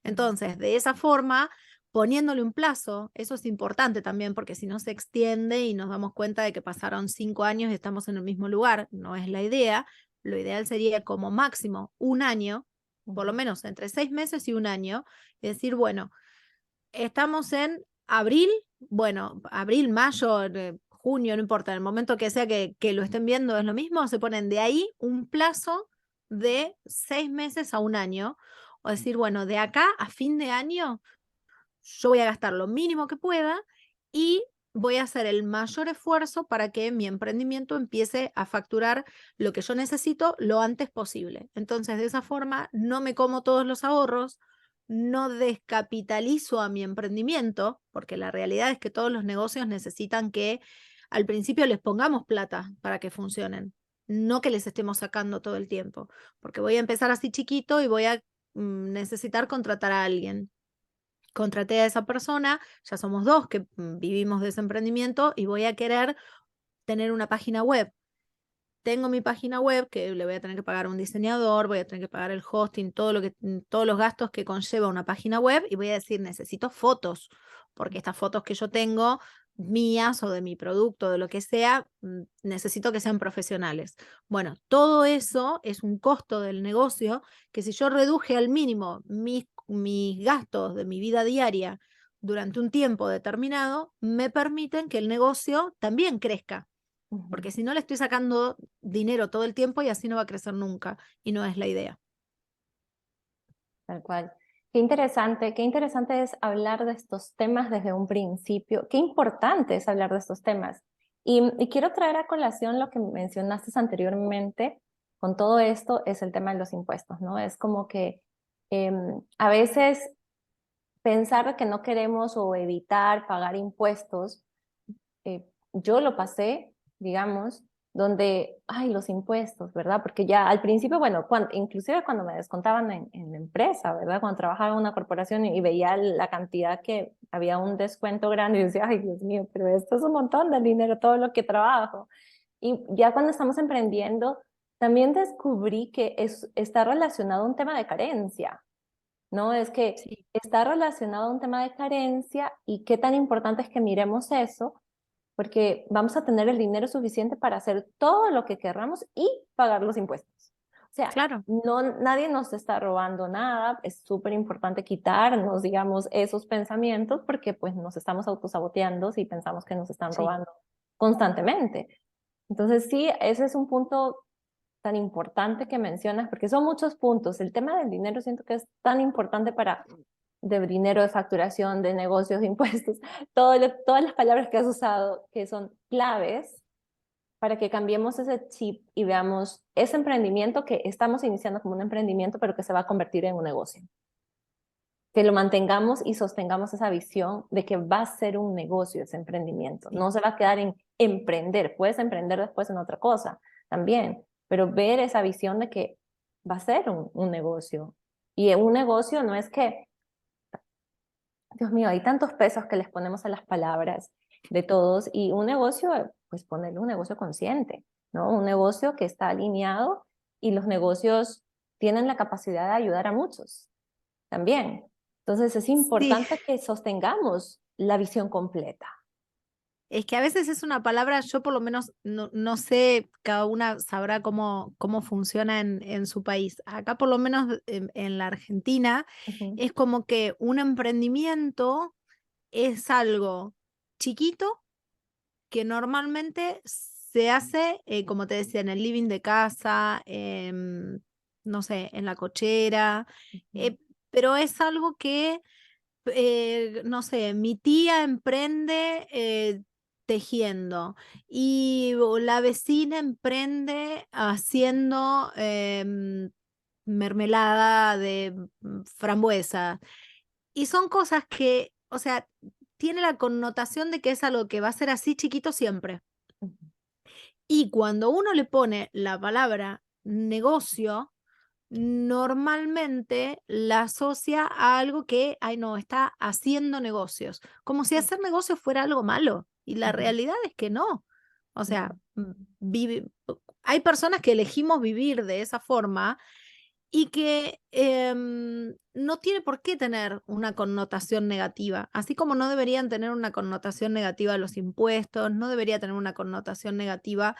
Entonces, de esa forma, poniéndole un plazo, eso es importante también porque si no se extiende y nos damos cuenta de que pasaron 5 años y estamos en el mismo lugar, no es la idea. Lo ideal sería como máximo un año, por lo menos entre 6 meses y un año, y decir, bueno, estamos en abril, bueno, abril, mayo, junio, no importa, en el momento que sea que lo estén viendo es lo mismo, se ponen de ahí un plazo de 6 meses a un año, o decir, bueno, de acá a fin de año yo voy a gastar lo mínimo que pueda y voy a hacer el mayor esfuerzo para que mi emprendimiento empiece a facturar lo que yo necesito lo antes posible. Entonces, de esa forma, no me como todos los ahorros, no descapitalizo a mi emprendimiento, porque la realidad es que todos los negocios necesitan que al principio les pongamos plata para que funcionen, no que les estemos sacando todo el tiempo, porque voy a empezar así chiquito y voy a necesitar contratar a alguien. Contraté a esa persona, ya somos dos que vivimos de ese emprendimiento y voy a querer tener una página web. Tengo mi página web que le voy a tener que pagar a un diseñador, voy a tener que pagar el hosting, todos los gastos que conlleva una página web y voy a decir, necesito fotos, porque estas fotos que yo tengo, mías o de mi producto, de lo que sea, necesito que sean profesionales. Bueno, todo eso es un costo del negocio que si yo reduje al mínimo mis gastos de mi vida diaria durante un tiempo determinado, me permiten que el negocio también crezca. Porque si no le estoy sacando dinero todo el tiempo y así no va a crecer nunca y no es la idea.
Tal cual. Qué interesante es hablar de estos temas desde un principio. Qué importante es hablar de estos temas. Y quiero traer a colación lo que mencionaste anteriormente con todo esto, es el tema de los impuestos, ¿no? Es como que a veces pensar que no queremos o evitar pagar impuestos, yo lo pasé, digamos, donde, ay, los impuestos, ¿verdad? Porque ya al principio, bueno, inclusive cuando me descontaban en la empresa, ¿verdad? Cuando trabajaba en una corporación y veía la cantidad que había un descuento grande y decía, ay, Dios mío, pero esto es un montón de dinero, todo lo que trabajo. Y ya cuando estamos emprendiendo, también descubrí que está relacionado a un tema de carencia, ¿no? Es que
Sí,
está relacionado a un tema de carencia y qué tan importante es que miremos eso, porque vamos a tener el dinero suficiente para hacer todo lo que querramos y pagar los impuestos. O sea,
claro,
no, nadie nos está robando nada, es súper importante quitarnos, digamos, esos pensamientos porque pues nos estamos autosaboteando si pensamos que nos están
sí.
robando constantemente. Entonces sí, ese es un punto tan importante que mencionas, porque son muchos puntos. El tema del dinero siento que es tan importante para de dinero, de facturación, de negocios, de impuestos, todas las palabras que has usado que son claves para que cambiemos ese chip y veamos ese emprendimiento que estamos iniciando como un emprendimiento, pero que se va a convertir en un negocio. Que lo mantengamos y sostengamos esa visión de que va a ser un negocio ese emprendimiento.
Sí.
No se va a quedar en emprender. Puedes emprender después en otra cosa también, pero ver esa visión de que va a ser un negocio. Y un negocio no es que Dios mío, hay tantos pesos que les ponemos a las palabras de todos y un negocio, pues ponerle un negocio consciente, ¿no? Un negocio que está alineado y los negocios tienen la capacidad de ayudar a muchos también. Entonces es
Sí,
importante que sostengamos la visión completa.
es que a veces es una palabra, yo por lo menos no sé, cada una sabrá cómo funciona en su país. Acá por lo menos en la Argentina
Ujú,
es como que un emprendimiento es algo chiquito que normalmente se hace, como te decía, en el living de casa, no sé, en la cochera,
ujú,
eh, pero es algo que no sé, mi tía emprende tejiendo y la vecina emprende haciendo mermelada de frambuesa. Y son cosas que, o sea, tiene la connotación de que es algo que va a ser así chiquito siempre.
ujú,
Y cuando uno le pone la palabra negocio, normalmente la asocia a algo que, ay no, está haciendo negocios, como si
sí,
hacer negocios fuera algo malo. Y la
ujú,
realidad es que no. O
ujú,
sea, hay personas que elegimos vivir de esa forma y que no tiene por qué tener una connotación negativa, así como no deberían tener una connotación negativa los impuestos, no debería tener una connotación negativa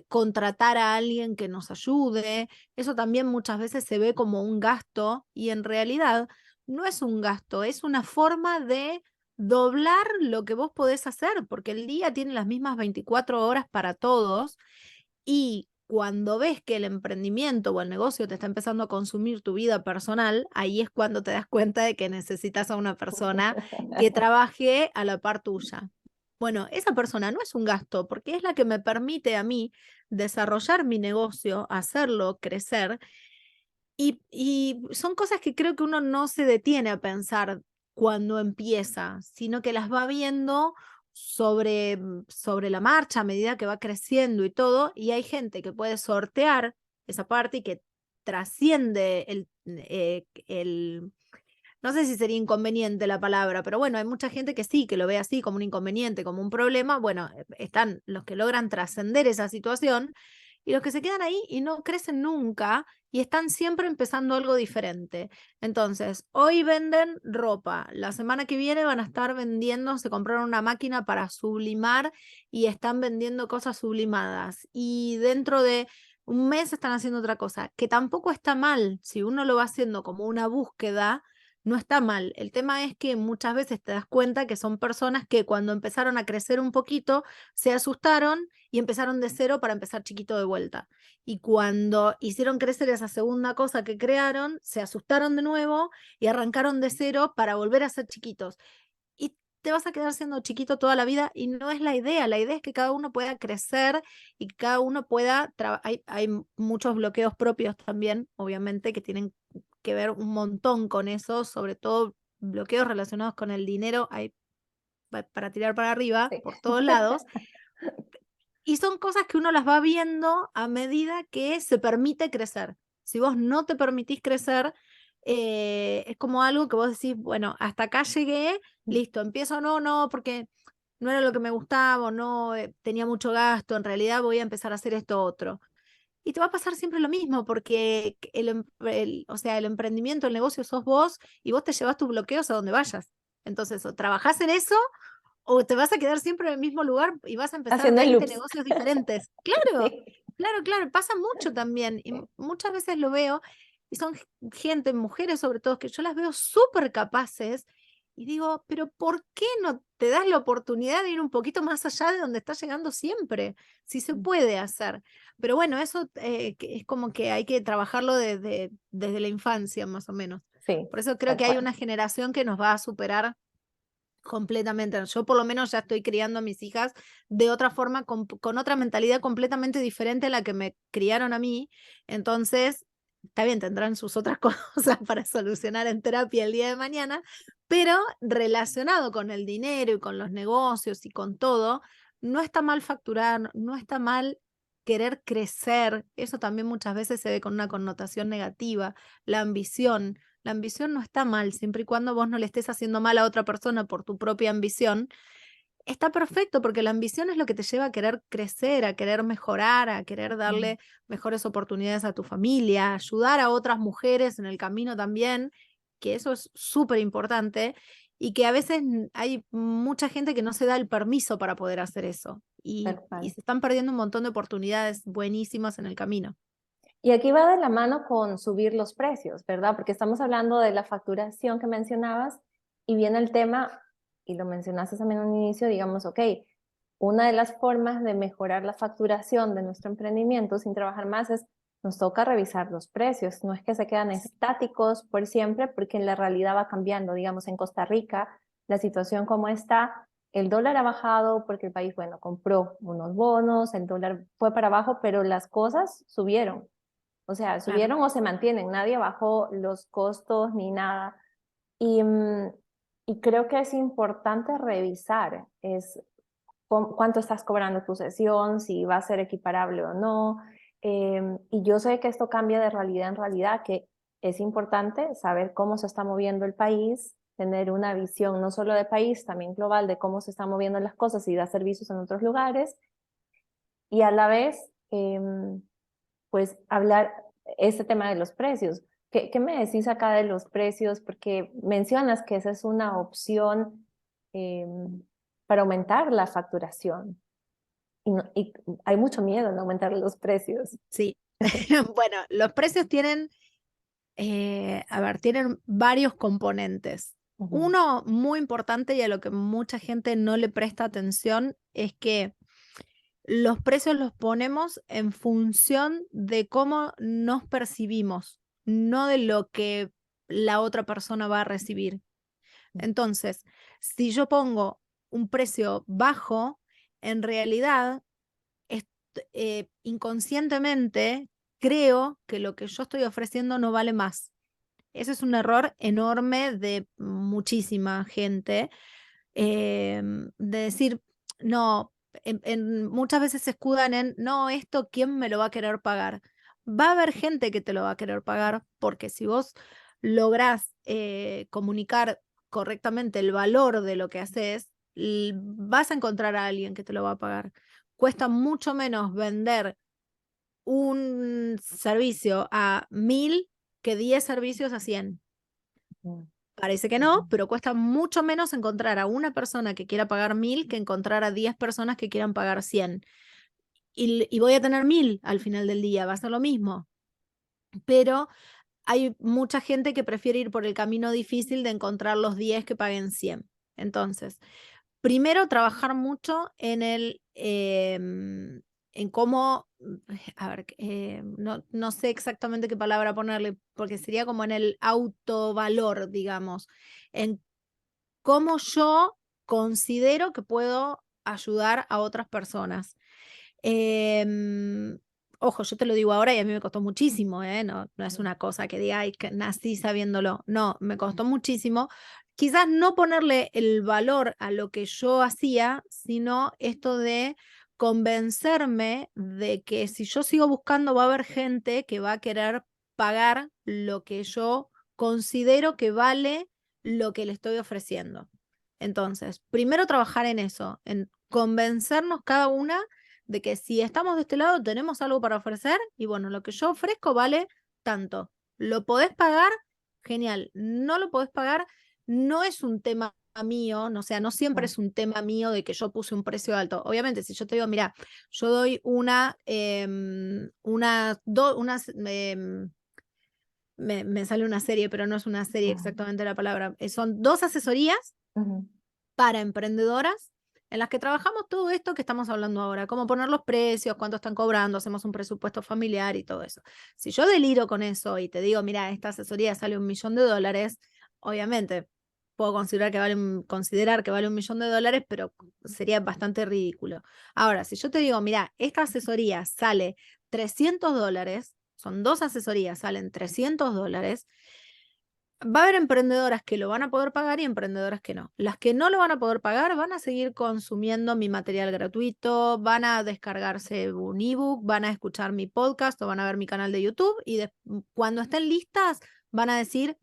contratar a alguien que nos ayude. Eso también muchas veces se ve como un gasto y en realidad no es un gasto, es una forma de doblar lo que vos podés hacer, porque el día tiene las mismas 24 horas para todos y cuando ves que el emprendimiento o el negocio te está empezando a consumir tu vida personal, ahí es cuando te das cuenta de que necesitas a una persona que trabaje a la par tuya. Bueno, esa persona no es un gasto porque es la que me permite a mí desarrollar mi negocio, hacerlo crecer y son cosas que creo que uno no se detiene a pensar cuando empieza, sino que las va viendo sobre la marcha a medida que va creciendo y todo, y hay gente que puede sortear esa parte y que trasciende no sé si sería inconveniente la palabra, pero bueno, hay mucha gente que sí, que lo ve así como un inconveniente, como un problema. Bueno, están los que logran trascender esa situación y los que se quedan ahí y no crecen nunca y están siempre empezando algo diferente. Entonces, hoy venden ropa, la semana que viene van a estar vendiendo, se compraron una máquina para sublimar y están vendiendo cosas sublimadas. Y dentro de un mes están haciendo otra cosa, que tampoco está mal si uno lo va haciendo como una búsqueda, no está mal. El tema es que muchas veces te das cuenta que son personas que cuando empezaron a crecer un poquito se asustaron y empezaron de cero para empezar chiquito de vuelta. Y cuando hicieron crecer esa segunda cosa que crearon, se asustaron de nuevo y arrancaron de cero para volver a ser chiquitos. Y te vas a quedar siendo chiquito toda la vida y no es la idea. La idea es que cada uno pueda crecer y que cada uno pueda... hay muchos bloqueos propios también, obviamente, que tienen que ver un montón con eso, sobre todo bloqueos relacionados con el dinero, hay para tirar para arriba
sí.
por todos lados, y son cosas que uno las va viendo a medida que se permite crecer. Si vos no te permitís crecer, es como algo que vos decís, bueno, hasta acá llegué, listo, empiezo, no, porque no era lo que me gustaba, o no, tenía mucho gasto, en realidad voy a empezar a hacer esto otro. Y te va a pasar siempre lo mismo, porque o sea, el emprendimiento, el negocio sos vos y vos te llevas tus bloqueos a donde vayas. Entonces, o trabajás en eso o te vas a quedar siempre en el mismo lugar y vas a empezar
Haciendo
20
loops.
negocios diferentes. Claro,
Sí.
claro, pasa mucho también. Y
Sí.
muchas veces lo veo y son gente, mujeres sobre todo, que yo las veo súper capaces y digo, pero ¿por qué no te das la oportunidad de ir un poquito más allá de donde estás llegando siempre? Si se puede hacer. Pero bueno, eso que es como que hay que trabajarlo desde la infancia, más o menos.
Sí,
Por eso creo
tal
que hay
cual.
una generación que nos va a superar completamente. Yo por lo menos ya estoy criando a mis hijas de otra forma, con otra mentalidad completamente diferente a la que me criaron a mí. Entonces, está bien, tendrán sus otras cosas para solucionar en terapia el día de mañana, pero relacionado con el dinero y con los negocios y con todo, no está mal facturar, no está mal querer crecer. Eso también muchas veces se ve con una connotación negativa, la ambición. la ambición no está mal, siempre y cuando vos no le estés haciendo mal a otra persona por tu propia ambición. Está perfecto porque la ambición es lo que te lleva a querer crecer, a querer mejorar, a querer darle mejores oportunidades a tu familia, ayudar a otras mujeres en el camino también, que eso es súper importante y que a veces hay mucha gente que no se da el permiso para poder hacer eso
Tal
y
cual.
se están perdiendo un montón de oportunidades buenísimas en el camino.
Y aquí va de la mano con subir los precios, ¿verdad? Porque estamos hablando de la facturación que mencionabas y viene el tema, y lo mencionaste también en un inicio, digamos, ok, una de las formas de mejorar la facturación de nuestro emprendimiento sin trabajar más es, nos toca revisar los precios. No es que se quedan estáticos por siempre, porque en la realidad va cambiando. Digamos, en Costa Rica, la situación como está, el dólar ha bajado porque el país, bueno, compró unos bonos, el dólar fue para abajo, pero las cosas subieron. O sea,
Claro.
subieron o se mantienen, nadie bajó los costos ni nada. Y, y creo que es importante revisar cuánto estás cobrando tu sesión, si va a ser equiparable o no. Y yo sé que esto cambia de realidad en realidad, que es importante saber cómo se está moviendo el país, tener una visión no solo de país, también global de cómo se están moviendo las cosas y dar servicios en otros lugares. Y a la vez, pues hablar ese tema de los precios. ¿Qué me decís acá de los precios? Porque mencionas que esa es una opción eh, para aumentar la facturación. Y hay mucho miedo en aumentar los precios.
Sí. Bueno, los precios tienen, a ver, tienen varios componentes.
Ujú.
Uno muy importante y a lo que mucha gente no le presta atención es que los precios los ponemos en función de cómo nos percibimos, no de lo que la otra persona va a recibir. Entonces, si yo pongo un precio bajo, en realidad, inconscientemente creo que lo que yo estoy ofreciendo no vale más. Ese es un error enorme de muchísima gente, de decir, no, muchas veces se escudan en, no, esto, ¿quién me lo va a querer pagar? Va a haber gente que te lo va a querer pagar porque si vos lográs comunicar correctamente el valor de lo que haces, vas a encontrar a alguien que te lo va a pagar. Cuesta mucho menos vender un servicio a 1000 que 10 servicios a 100.
Ujú.
Parece que no, pero cuesta mucho menos encontrar a una persona que quiera pagar 1000 que encontrar a 10 personas que quieran pagar 100. Y voy a tener 1000 al final del día, va a ser lo mismo. Pero hay mucha gente que prefiere ir por el camino difícil de encontrar los 10 que paguen 100. Entonces, primero, trabajar mucho en cómo, a ver, no sé exactamente qué palabra ponerle, porque sería como en el autovalor, digamos, en cómo yo considero que puedo ayudar a otras personas. Em, Ojo, yo te lo digo ahora y a mí me costó muchísimo, ¿eh? No es una cosa que diga, ay, que nací sabiéndolo. No, me costó muchísimo. Quizás no ponerle el valor a lo que yo hacía, sino esto de convencerme de que si yo sigo buscando va a haber gente que va a querer pagar lo que yo considero que vale lo que le estoy ofreciendo. Entonces, primero trabajar en eso, en convencernos cada una de que si estamos de este lado tenemos algo para ofrecer y bueno, lo que yo ofrezco vale tanto. ¿Lo podés pagar? Genial. ¿No lo podés pagar? No es un tema mío, no, o sea, no siempre
Ujú.
es un tema mío de que yo puse un precio alto. Obviamente, si yo te digo, mira, yo doy me sale una serie, pero no es una serie exactamente la palabra. Son 2 asesorías
Ujú.
para emprendedoras en las que trabajamos todo esto que estamos hablando ahora, cómo poner los precios, cuánto están cobrando, hacemos un presupuesto familiar y todo eso. Si yo deliro con eso y te digo, mira, esta asesoría sale $1.000.000, obviamente puedo considerar que vale $1.000.000, pero sería bastante ridículo. Ahora, si yo te digo, mira, esta asesoría sale $300, son 2 asesorías, salen $300, va a haber emprendedoras que lo van a poder pagar y emprendedoras que no. Las que no lo van a poder pagar van a seguir consumiendo mi material gratuito, van a descargarse un ebook, van a escuchar mi podcast o van a ver mi canal de YouTube y cuando estén listas van a decir,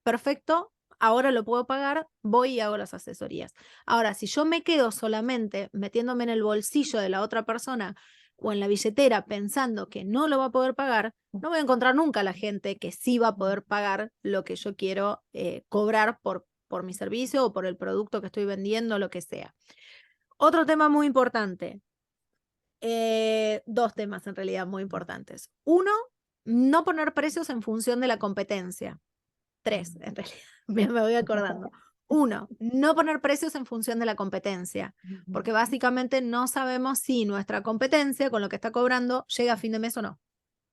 perfecto, ahora lo puedo pagar, voy y hago las asesorías. Ahora, si yo me quedo solamente metiéndome en el bolsillo de la otra persona o en la billetera pensando que no lo va a poder pagar, no voy a encontrar nunca a la gente que sí va a poder pagar lo que yo quiero cobrar por mi servicio o por el producto que estoy vendiendo, lo que sea. Otro tema muy importante, dos temas en realidad muy importantes. Uno, no poner precios en función de la competencia. Tres, en realidad, me voy acordando. Uno, no poner precios en función de la competencia, porque básicamente no sabemos si nuestra competencia con lo que está cobrando llega a fin de mes o no.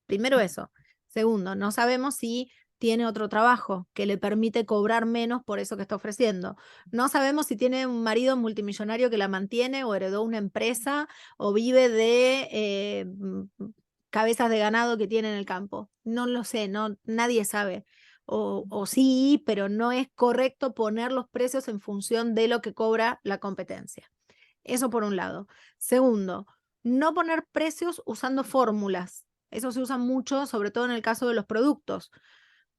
Primero eso. Segundo, no sabemos si tiene otro trabajo que le permite cobrar menos por eso que está ofreciendo. No sabemos si tiene un marido multimillonario que la mantiene o heredó una empresa o vive de cabezas de ganado que tiene en el campo. No lo sé, no, nadie sabe. O sí, pero no es correcto poner los precios en función de lo que cobra la competencia. Eso por un lado. Segundo, no poner precios usando fórmulas. Eso se usa mucho, sobre todo en el caso de los productos,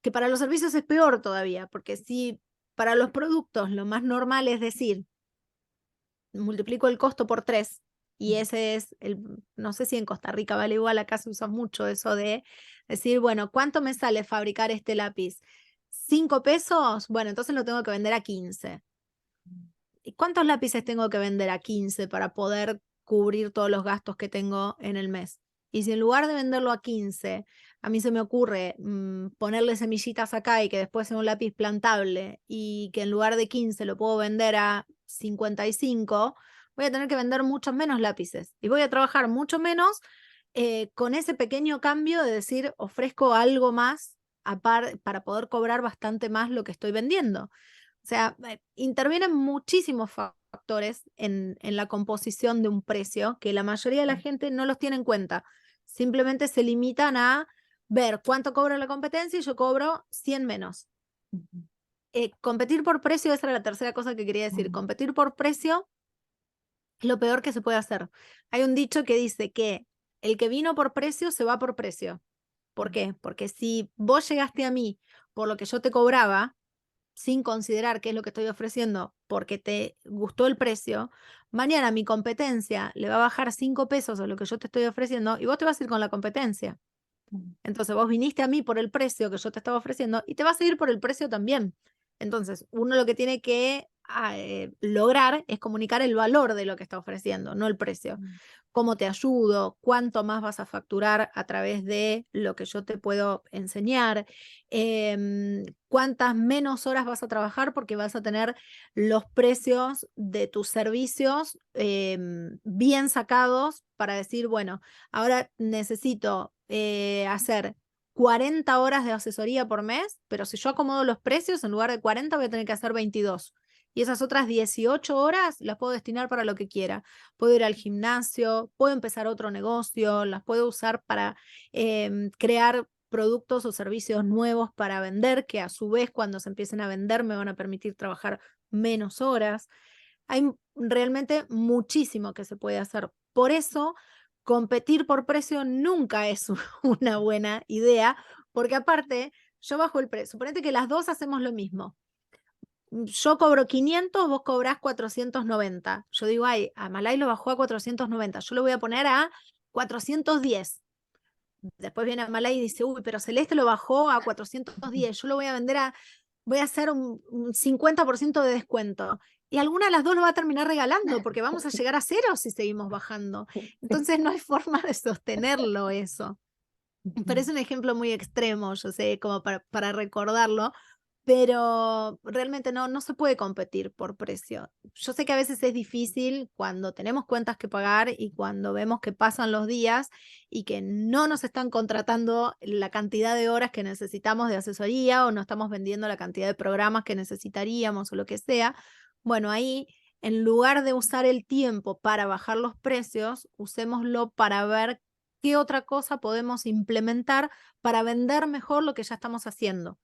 que para los servicios es peor todavía, porque si para los productos lo más normal es decir, multiplico el costo por 3 y ese es el, no sé si en Costa Rica vale igual, acá se usa mucho eso de decir, bueno, ¿cuánto me sale fabricar este lápiz? ¿5 pesos? Bueno, entonces lo tengo que vender a 15. ¿Y cuántos lápices tengo que vender a 15 para poder cubrir todos los gastos que tengo en el mes? Y si en lugar de venderlo a 15, a mí se me ocurre ponerle semillitas acá y que después sea un lápiz plantable y que en lugar de 15 lo puedo vender a 55, voy a tener que vender muchos menos lápices y voy a trabajar mucho menos con ese pequeño cambio de decir, ofrezco algo más para poder cobrar bastante más lo que estoy vendiendo. O sea, intervienen muchísimos factores en la composición de un precio que la mayoría de la gente no los tiene en cuenta. Simplemente se limitan a ver cuánto cobra la competencia y yo cobro 100 menos. Competir por precio, esa era la tercera cosa que quería decir. Competir por precio es lo peor que se puede hacer. Hay un dicho que dice que el que vino por precio se va por precio. ¿Por qué? Porque si vos llegaste a mí por lo que yo te cobraba, sin considerar qué es lo que estoy ofreciendo porque te gustó el precio, mañana mi competencia le va a bajar 5 pesos a lo que yo te estoy ofreciendo y vos te vas a ir con la competencia. Entonces vos viniste a mí por el precio que yo te estaba ofreciendo y te vas a ir por el precio también. Entonces, uno lo que tiene que lograr es comunicar el valor de lo que está ofreciendo, no el precio. ¿Cómo te ayudo? ¿Cuánto más vas a facturar a través de lo que yo te puedo enseñar? ¿Cuántas menos horas vas a trabajar? Porque vas a tener los precios de tus servicios bien sacados para decir, bueno, ahora necesito hacer 40 horas de asesoría por mes, pero si yo acomodo los precios, en lugar de 40 voy a tener que hacer 22. Y esas otras 18 horas las puedo destinar para lo que quiera. Puedo ir al gimnasio, puedo empezar otro negocio, las puedo usar para crear productos o servicios nuevos para vender, que a su vez cuando se empiecen a vender me van a permitir trabajar menos horas. Hay realmente muchísimo que se puede hacer. Por eso, competir por precio nunca es una buena idea, porque aparte, yo bajo el precio. Suponete que las dos hacemos lo mismo. Yo cobro 500, vos cobrás 490. Yo digo, ay, Amalay lo bajó a 490. Yo lo voy a poner a 410. Después viene Amalay y dice, uy, pero Celeste lo bajó a 410. Yo lo voy a vender voy a hacer un 50% de descuento. Y alguna de las dos lo va a terminar regalando porque vamos a llegar a cero si seguimos bajando. Entonces no hay forma de sostenerlo eso. Pero es un ejemplo muy extremo, yo sé, como para recordarlo, pero realmente no se puede competir por precio. Yo sé que a veces es difícil cuando tenemos cuentas que pagar y cuando vemos que pasan los días y que no nos están contratando la cantidad de horas que necesitamos de asesoría o no estamos vendiendo la cantidad de programas que necesitaríamos o lo que sea. Bueno, ahí en lugar de usar el tiempo para bajar los precios, usémoslo para ver qué otra cosa podemos implementar para vender mejor lo que ya estamos haciendo.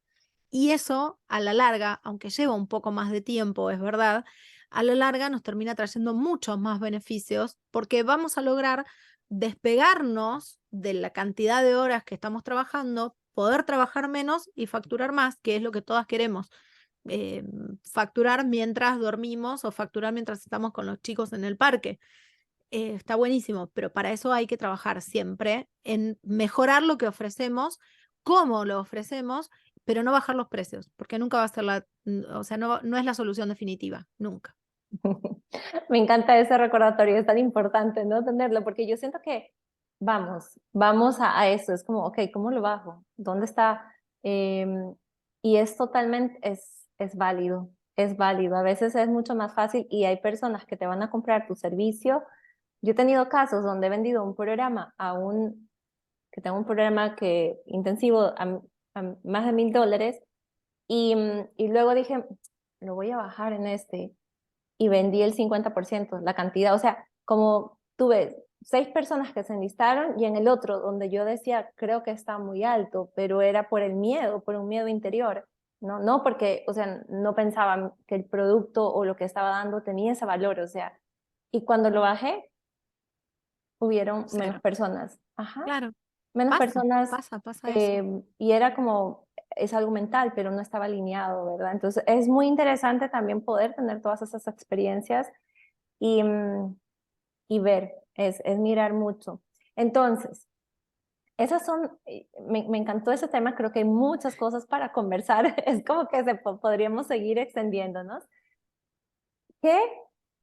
Y eso, a la larga, aunque lleva un poco más de tiempo, es verdad, a la larga nos termina trayendo muchos más beneficios porque vamos a lograr despegarnos de la cantidad de horas que estamos trabajando poder trabajar menos y facturar más, que es lo que todas queremos. Facturar mientras dormimos o facturar mientras estamos con los chicos en el parque. Está buenísimo, pero para eso hay que trabajar siempre en mejorar lo que ofrecemos, cómo lo ofrecemos, pero no bajar los precios, porque nunca va a ser o sea, no es la solución definitiva, nunca.
Me encanta ese recordatorio, es tan importante, ¿no? Tenerlo, porque yo siento que vamos a eso, es como, ok, ¿cómo lo bajo? ¿Dónde está? Y es totalmente, es válido, es válido. A veces es mucho más fácil y hay personas que te van a comprar tu servicio. Yo he tenido casos donde he vendido un programa que tengo un programa intensivo a más de $1,000 y luego dije, lo voy a bajar en este y vendí el 50%, la cantidad, o sea, como tuve 6 personas que se enlistaron y en el otro donde yo decía, creo que está muy alto, pero era por el miedo, por un miedo interior, no porque, o sea, no pensaba que el producto o lo que estaba dando tenía ese valor, o sea, y cuando lo bajé, hubieron menos
Cero.
personas, ajá,
Claro,
menos personas,
pasa eso.
y era como, es algo mental, pero no estaba alineado, ¿verdad? Entonces es muy interesante también poder tener todas esas experiencias y, y ver, es mirar mucho. Entonces, esas son, me encantó ese tema, creo que hay muchas cosas para conversar, es como que podríamos seguir extendiéndonos. ¿Qué,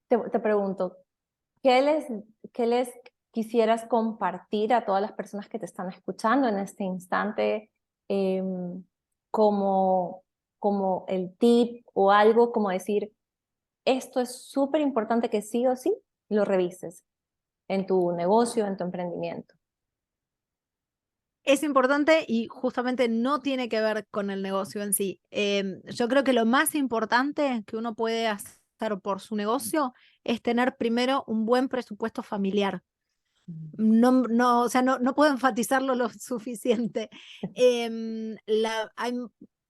te pregunto, qué les, qué les quisieras compartir a todas las personas que te están escuchando en este instante, como, como el tip o algo como decir, esto es súper importante que sí o sí lo revises en tu negocio, en tu emprendimiento?
Es importante y justamente no tiene que ver con el negocio en sí. Yo creo que lo más importante que uno puede hacer por su negocio es tener primero un buen presupuesto familiar. O sea, no puedo enfatizarlo lo suficiente.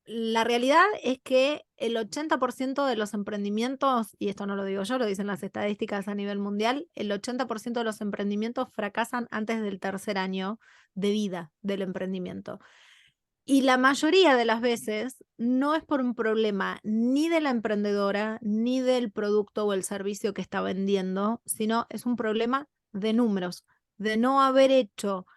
La realidad es que el 80% de los emprendimientos, y esto no lo digo yo, lo dicen las estadísticas a nivel mundial, el 80% de los emprendimientos fracasan antes del tercer año de vida del emprendimiento. Y la mayoría de las veces no es por un problema ni de la emprendedora, ni del producto o el servicio que está vendiendo, sino es un problema de números, de no haber hecho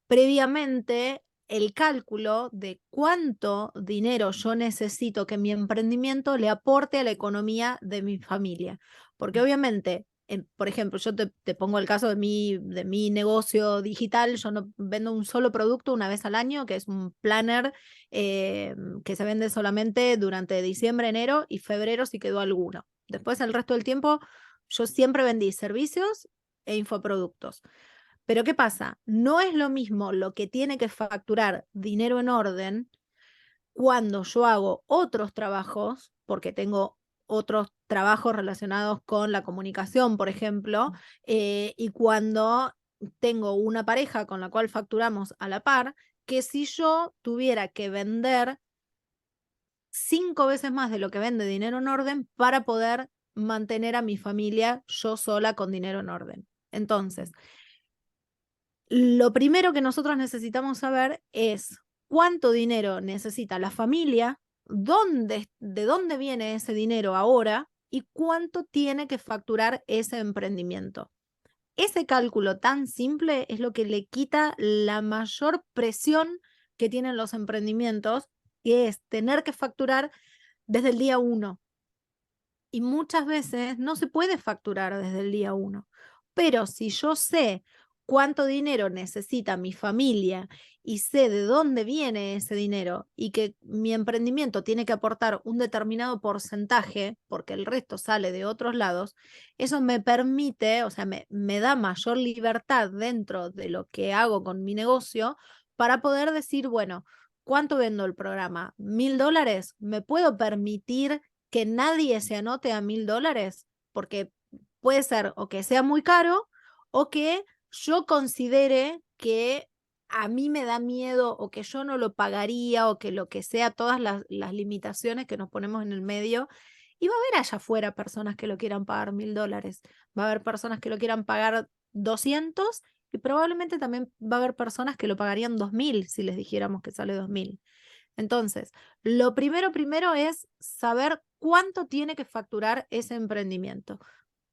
previamente el cálculo de cuánto dinero yo necesito que mi emprendimiento le aporte a la economía de mi familia. Porque obviamente, por ejemplo, yo te pongo el caso de mi negocio digital, yo no vendo un solo producto una vez al año, que es un planner que se vende solamente durante diciembre, enero y febrero si quedó alguno. Después el resto del tiempo yo siempre vendí servicios e infoproductos. Pero ¿qué pasa? No es lo mismo lo que tiene que facturar dinero en orden cuando yo hago otros trabajos, porque tengo otros trabajos relacionados con la comunicación, por ejemplo, y cuando tengo una pareja con la cual facturamos a la par, que si yo tuviera que vender 5 veces más de lo que vende dinero en orden para poder mantener a mi familia yo sola con dinero en orden. Entonces, lo primero que nosotros necesitamos saber es cuánto dinero necesita la familia, de dónde viene ese dinero ahora y cuánto tiene que facturar ese emprendimiento. Ese cálculo tan simple es lo que le quita la mayor presión que tienen los emprendimientos, que es tener que facturar desde el día uno. Y muchas veces no se puede facturar desde el día uno. Pero si yo sé cuánto dinero necesita mi familia y sé de dónde viene ese dinero y que mi emprendimiento tiene que aportar un determinado porcentaje, porque el resto sale de otros lados, eso me permite, o sea, me da mayor libertad dentro de lo que hago con mi negocio para poder decir, bueno, ¿cuánto vendo el programa? $1,000. ¿Me puedo permitir que nadie se anote a $1,000? Porque puede ser o que sea muy caro o que yo considere que a mí me da miedo o que yo no lo pagaría o que lo que sea, todas las limitaciones que nos ponemos en el medio. Y va a haber allá afuera personas que lo quieran pagar $1,000. Va a haber personas que lo quieran pagar 200 Y probablemente también va a haber personas que lo pagarían 2.000 si les dijéramos que sale 2.000. Entonces, lo primero es saber cuánto tiene que facturar ese emprendimiento.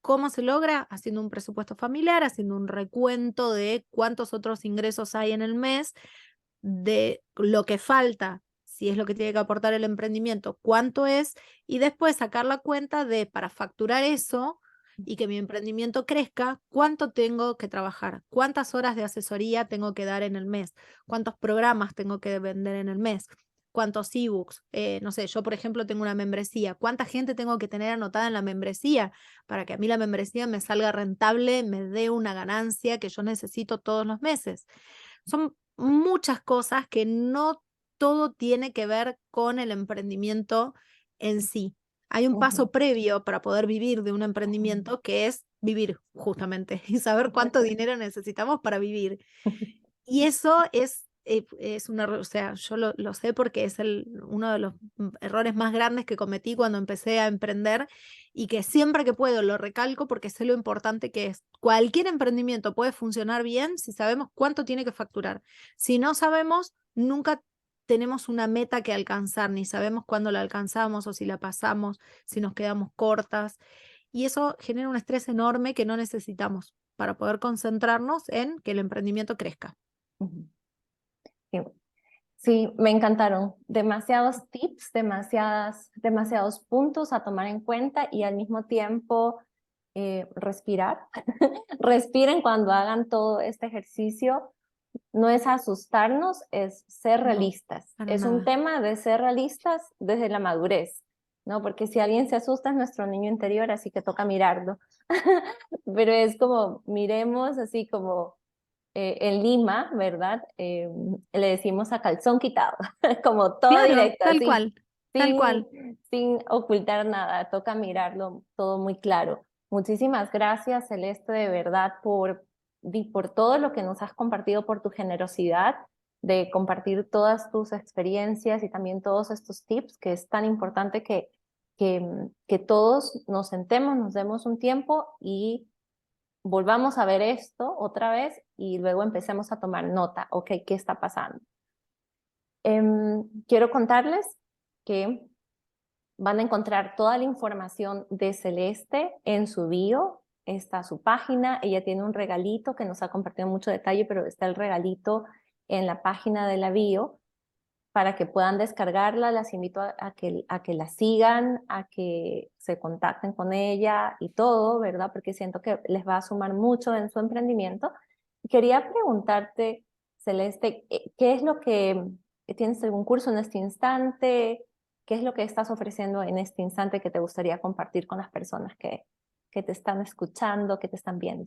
¿Cómo se logra? Haciendo un presupuesto familiar, haciendo un recuento de cuántos otros ingresos hay en el mes, de lo que falta, si es lo que tiene que aportar el emprendimiento, cuánto es, y después sacar la cuenta de, para facturar eso y que mi emprendimiento crezca, cuánto tengo que trabajar, cuántas horas de asesoría tengo que dar en el mes, cuántos programas tengo que vender en el mes, cuántos ebooks, no sé, yo por ejemplo tengo una membresía, cuánta gente tengo que tener anotada en la membresía para que a mí la membresía me salga rentable, me dé una ganancia que yo necesito todos los meses. Son muchas cosas que no todo tiene que ver con el emprendimiento en sí. Hay un
Ujú,
paso previo para poder vivir de un emprendimiento que es vivir justamente y saber cuánto dinero necesitamos para vivir. Y eso es una, o sea, yo lo sé porque es uno de los errores más grandes que cometí cuando empecé a emprender y que siempre que puedo lo recalco porque sé lo importante que es. Cualquier emprendimiento puede funcionar bien si sabemos cuánto tiene que facturar. Si no sabemos, nunca tenemos una meta que alcanzar, ni sabemos cuándo la alcanzamos o si la pasamos, si nos quedamos cortas. Y eso genera un estrés enorme que no necesitamos para poder concentrarnos en que el emprendimiento crezca.
ujú. Sí, sí, me encantaron. Demasiados tips, demasiados puntos a tomar en cuenta y al mismo tiempo respirar. Respiren cuando hagan todo este ejercicio. No es asustarnos, es ser
No,
realistas.
para
Es un
nada.
tema de ser realistas desde la madurez, ¿no? Porque si alguien se asusta es nuestro niño interior, así que toca mirarlo. Pero es como, miremos así como en Lima, ¿verdad? Le decimos a calzón quitado, como todo
Claro,
directo,
tal
así,
cual, tal
sin,
cual.
sin ocultar nada, toca mirarlo todo muy claro. Muchísimas gracias, Celeste, de verdad, por todo lo que nos has compartido, por tu generosidad de compartir todas tus experiencias y también todos estos tips, que es tan importante que todos nos sentemos, nos demos un tiempo y volvamos a ver esto otra vez y luego empecemos a tomar nota, ok, ¿qué está pasando? Quiero contarles que van a encontrar toda la información de Celeste en su bio, está su página, ella tiene un regalito que nos ha compartido mucho detalle, pero está el regalito en la página de la bio para que puedan descargarla. Las invito a que la sigan, a que se contacten con ella y todo, ¿verdad? Porque siento que les va a sumar mucho en su emprendimiento. Quería preguntarte, Celeste, ¿qué es lo que tienes algún curso en este instante? ¿Qué es lo que estás ofreciendo en este instante que te gustaría compartir con las personas que te están escuchando, que te están viendo?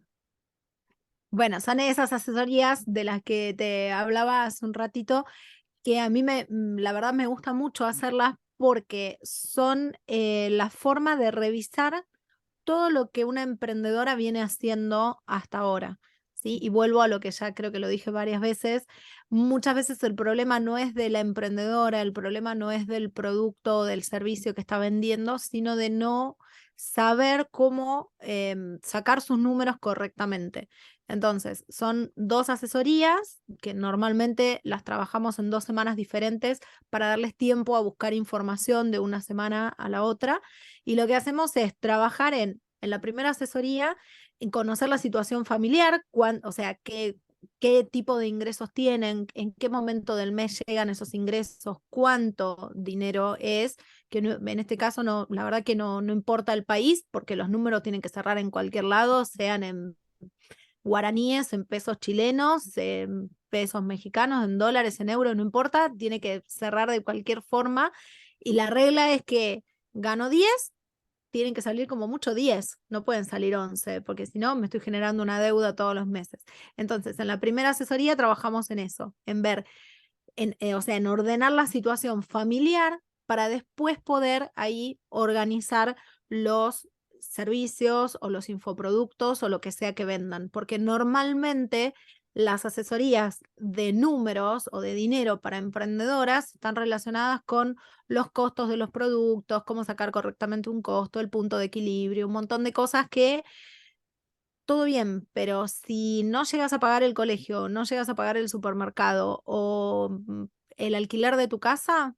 Bueno, son esas asesorías de las que te hablaba hace un ratito, que a mí la verdad me gusta mucho hacerlas porque son la forma de revisar todo lo que una emprendedora viene haciendo hasta ahora, ¿sí? Y vuelvo a lo que ya creo que lo dije varias veces, muchas veces el problema no es de la emprendedora, el problema no es del producto o del servicio que está vendiendo, sino de no saber cómo sacar sus números correctamente. Entonces, son 2 asesorías que normalmente las trabajamos en 2 semanas diferentes para darles tiempo a buscar información de una semana a la otra. Y lo que hacemos es trabajar en la primera asesoría, en conocer la situación familiar, o sea, qué tipo de ingresos tienen, en qué momento del mes llegan esos ingresos, cuánto dinero es, que en este caso no, la verdad que no importa el país, porque los números tienen que cerrar en cualquier lado, sean en guaraníes, en pesos chilenos, en pesos mexicanos, en dólares, en euros, no importa, tiene que cerrar de cualquier forma. Y la regla es que gano 10, tienen que salir como mucho 10, no pueden salir 11, porque si no me estoy generando una deuda todos los meses. Entonces, en la primera asesoría trabajamos en eso, en ver, o sea, en ordenar la situación familiar para después poder ahí organizar los servicios o los infoproductos o lo que sea que vendan, porque normalmente las asesorías de números o de dinero para emprendedoras están relacionadas con los costos de los productos, cómo sacar correctamente un costo, el punto de equilibrio, un montón de cosas que todo bien, pero si no llegas a pagar el colegio, no llegas a pagar el supermercado o el alquiler de tu casa,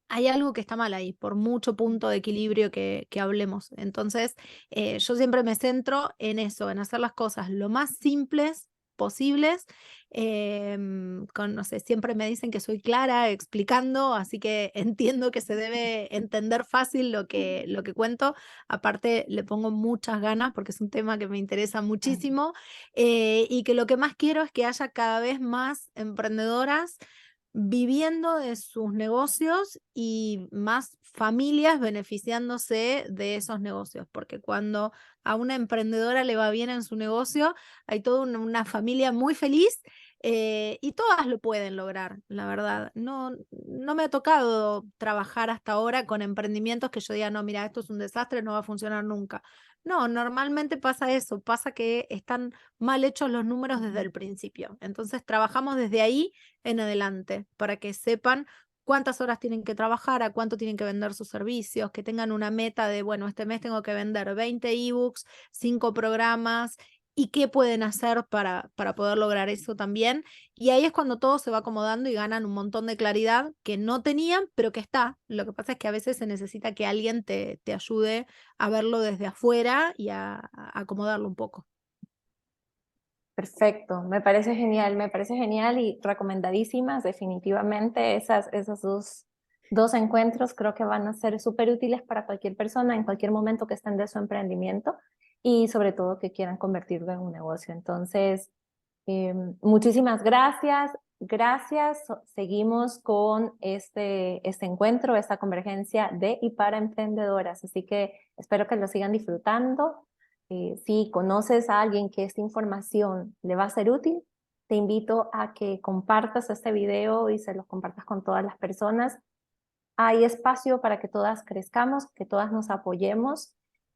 hay algo que está mal ahí, por mucho punto de equilibrio que hablemos. Entonces, yo siempre me centro en eso, en hacer las cosas lo más simples posibles. No sé, siempre me dicen que soy clara explicando, así que entiendo que se debe entender fácil lo que cuento. Aparte, le pongo muchas ganas porque es un tema que me interesa muchísimo, y que lo que más quiero es que haya cada vez más emprendedoras viviendo de sus negocios y más familias beneficiándose de esos negocios, porque cuando a una emprendedora le va bien en su negocio, hay toda una familia muy feliz, y todas lo pueden lograr, la verdad. No me ha tocado trabajar hasta ahora con emprendimientos que yo diga, no, mira, esto es un desastre, no va a funcionar nunca. No, normalmente pasa eso, pasa que están mal hechos los números desde el principio. Entonces trabajamos desde ahí en adelante, para que sepan cuántas horas tienen que trabajar, a cuánto tienen que vender sus servicios, que tengan una meta de, bueno, este mes tengo que vender 20 ebooks, 5 programas, y qué pueden hacer para poder lograr eso también. Y ahí es cuando todo se va acomodando y ganan un montón de claridad que no tenían, pero que está. Lo que pasa es que a veces se necesita que alguien te ayude a verlo desde afuera y a acomodarlo un poco.
Perfecto, me parece genial y recomendadísimas definitivamente esos dos encuentros creo que van a ser súper útiles para cualquier persona en cualquier momento que estén de su emprendimiento y sobre todo que quieran convertirlo en un negocio. Entonces, muchísimas gracias, gracias. Seguimos con este encuentro, esta convergencia de y para emprendedoras, así que espero que lo sigan disfrutando. Si conoces a alguien que esta información le va a ser útil, te invito a que compartas este video y se los compartas con todas las personas. Hay espacio para que todas crezcamos, que todas nos apoyemos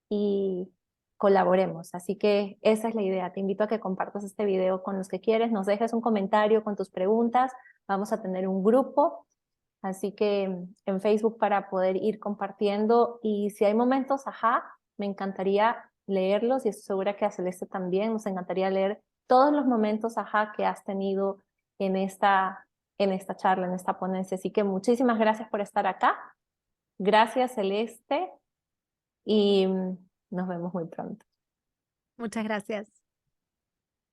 y colaboremos. Así que esa es la idea. Te invito a que compartas este video con los que quieres, nos dejes un comentario con tus preguntas. Vamos a tener un grupo, así que en Facebook para poder ir compartiendo. Y si hay momentos, ajá, me encantaría leerlos y estoy segura que a Celeste también nos encantaría leer todos los momentos, ajá, que has tenido en esta charla, en esta ponencia. Así que muchísimas gracias por estar acá. Gracias, Celeste, y nos vemos muy pronto.
Muchas gracias.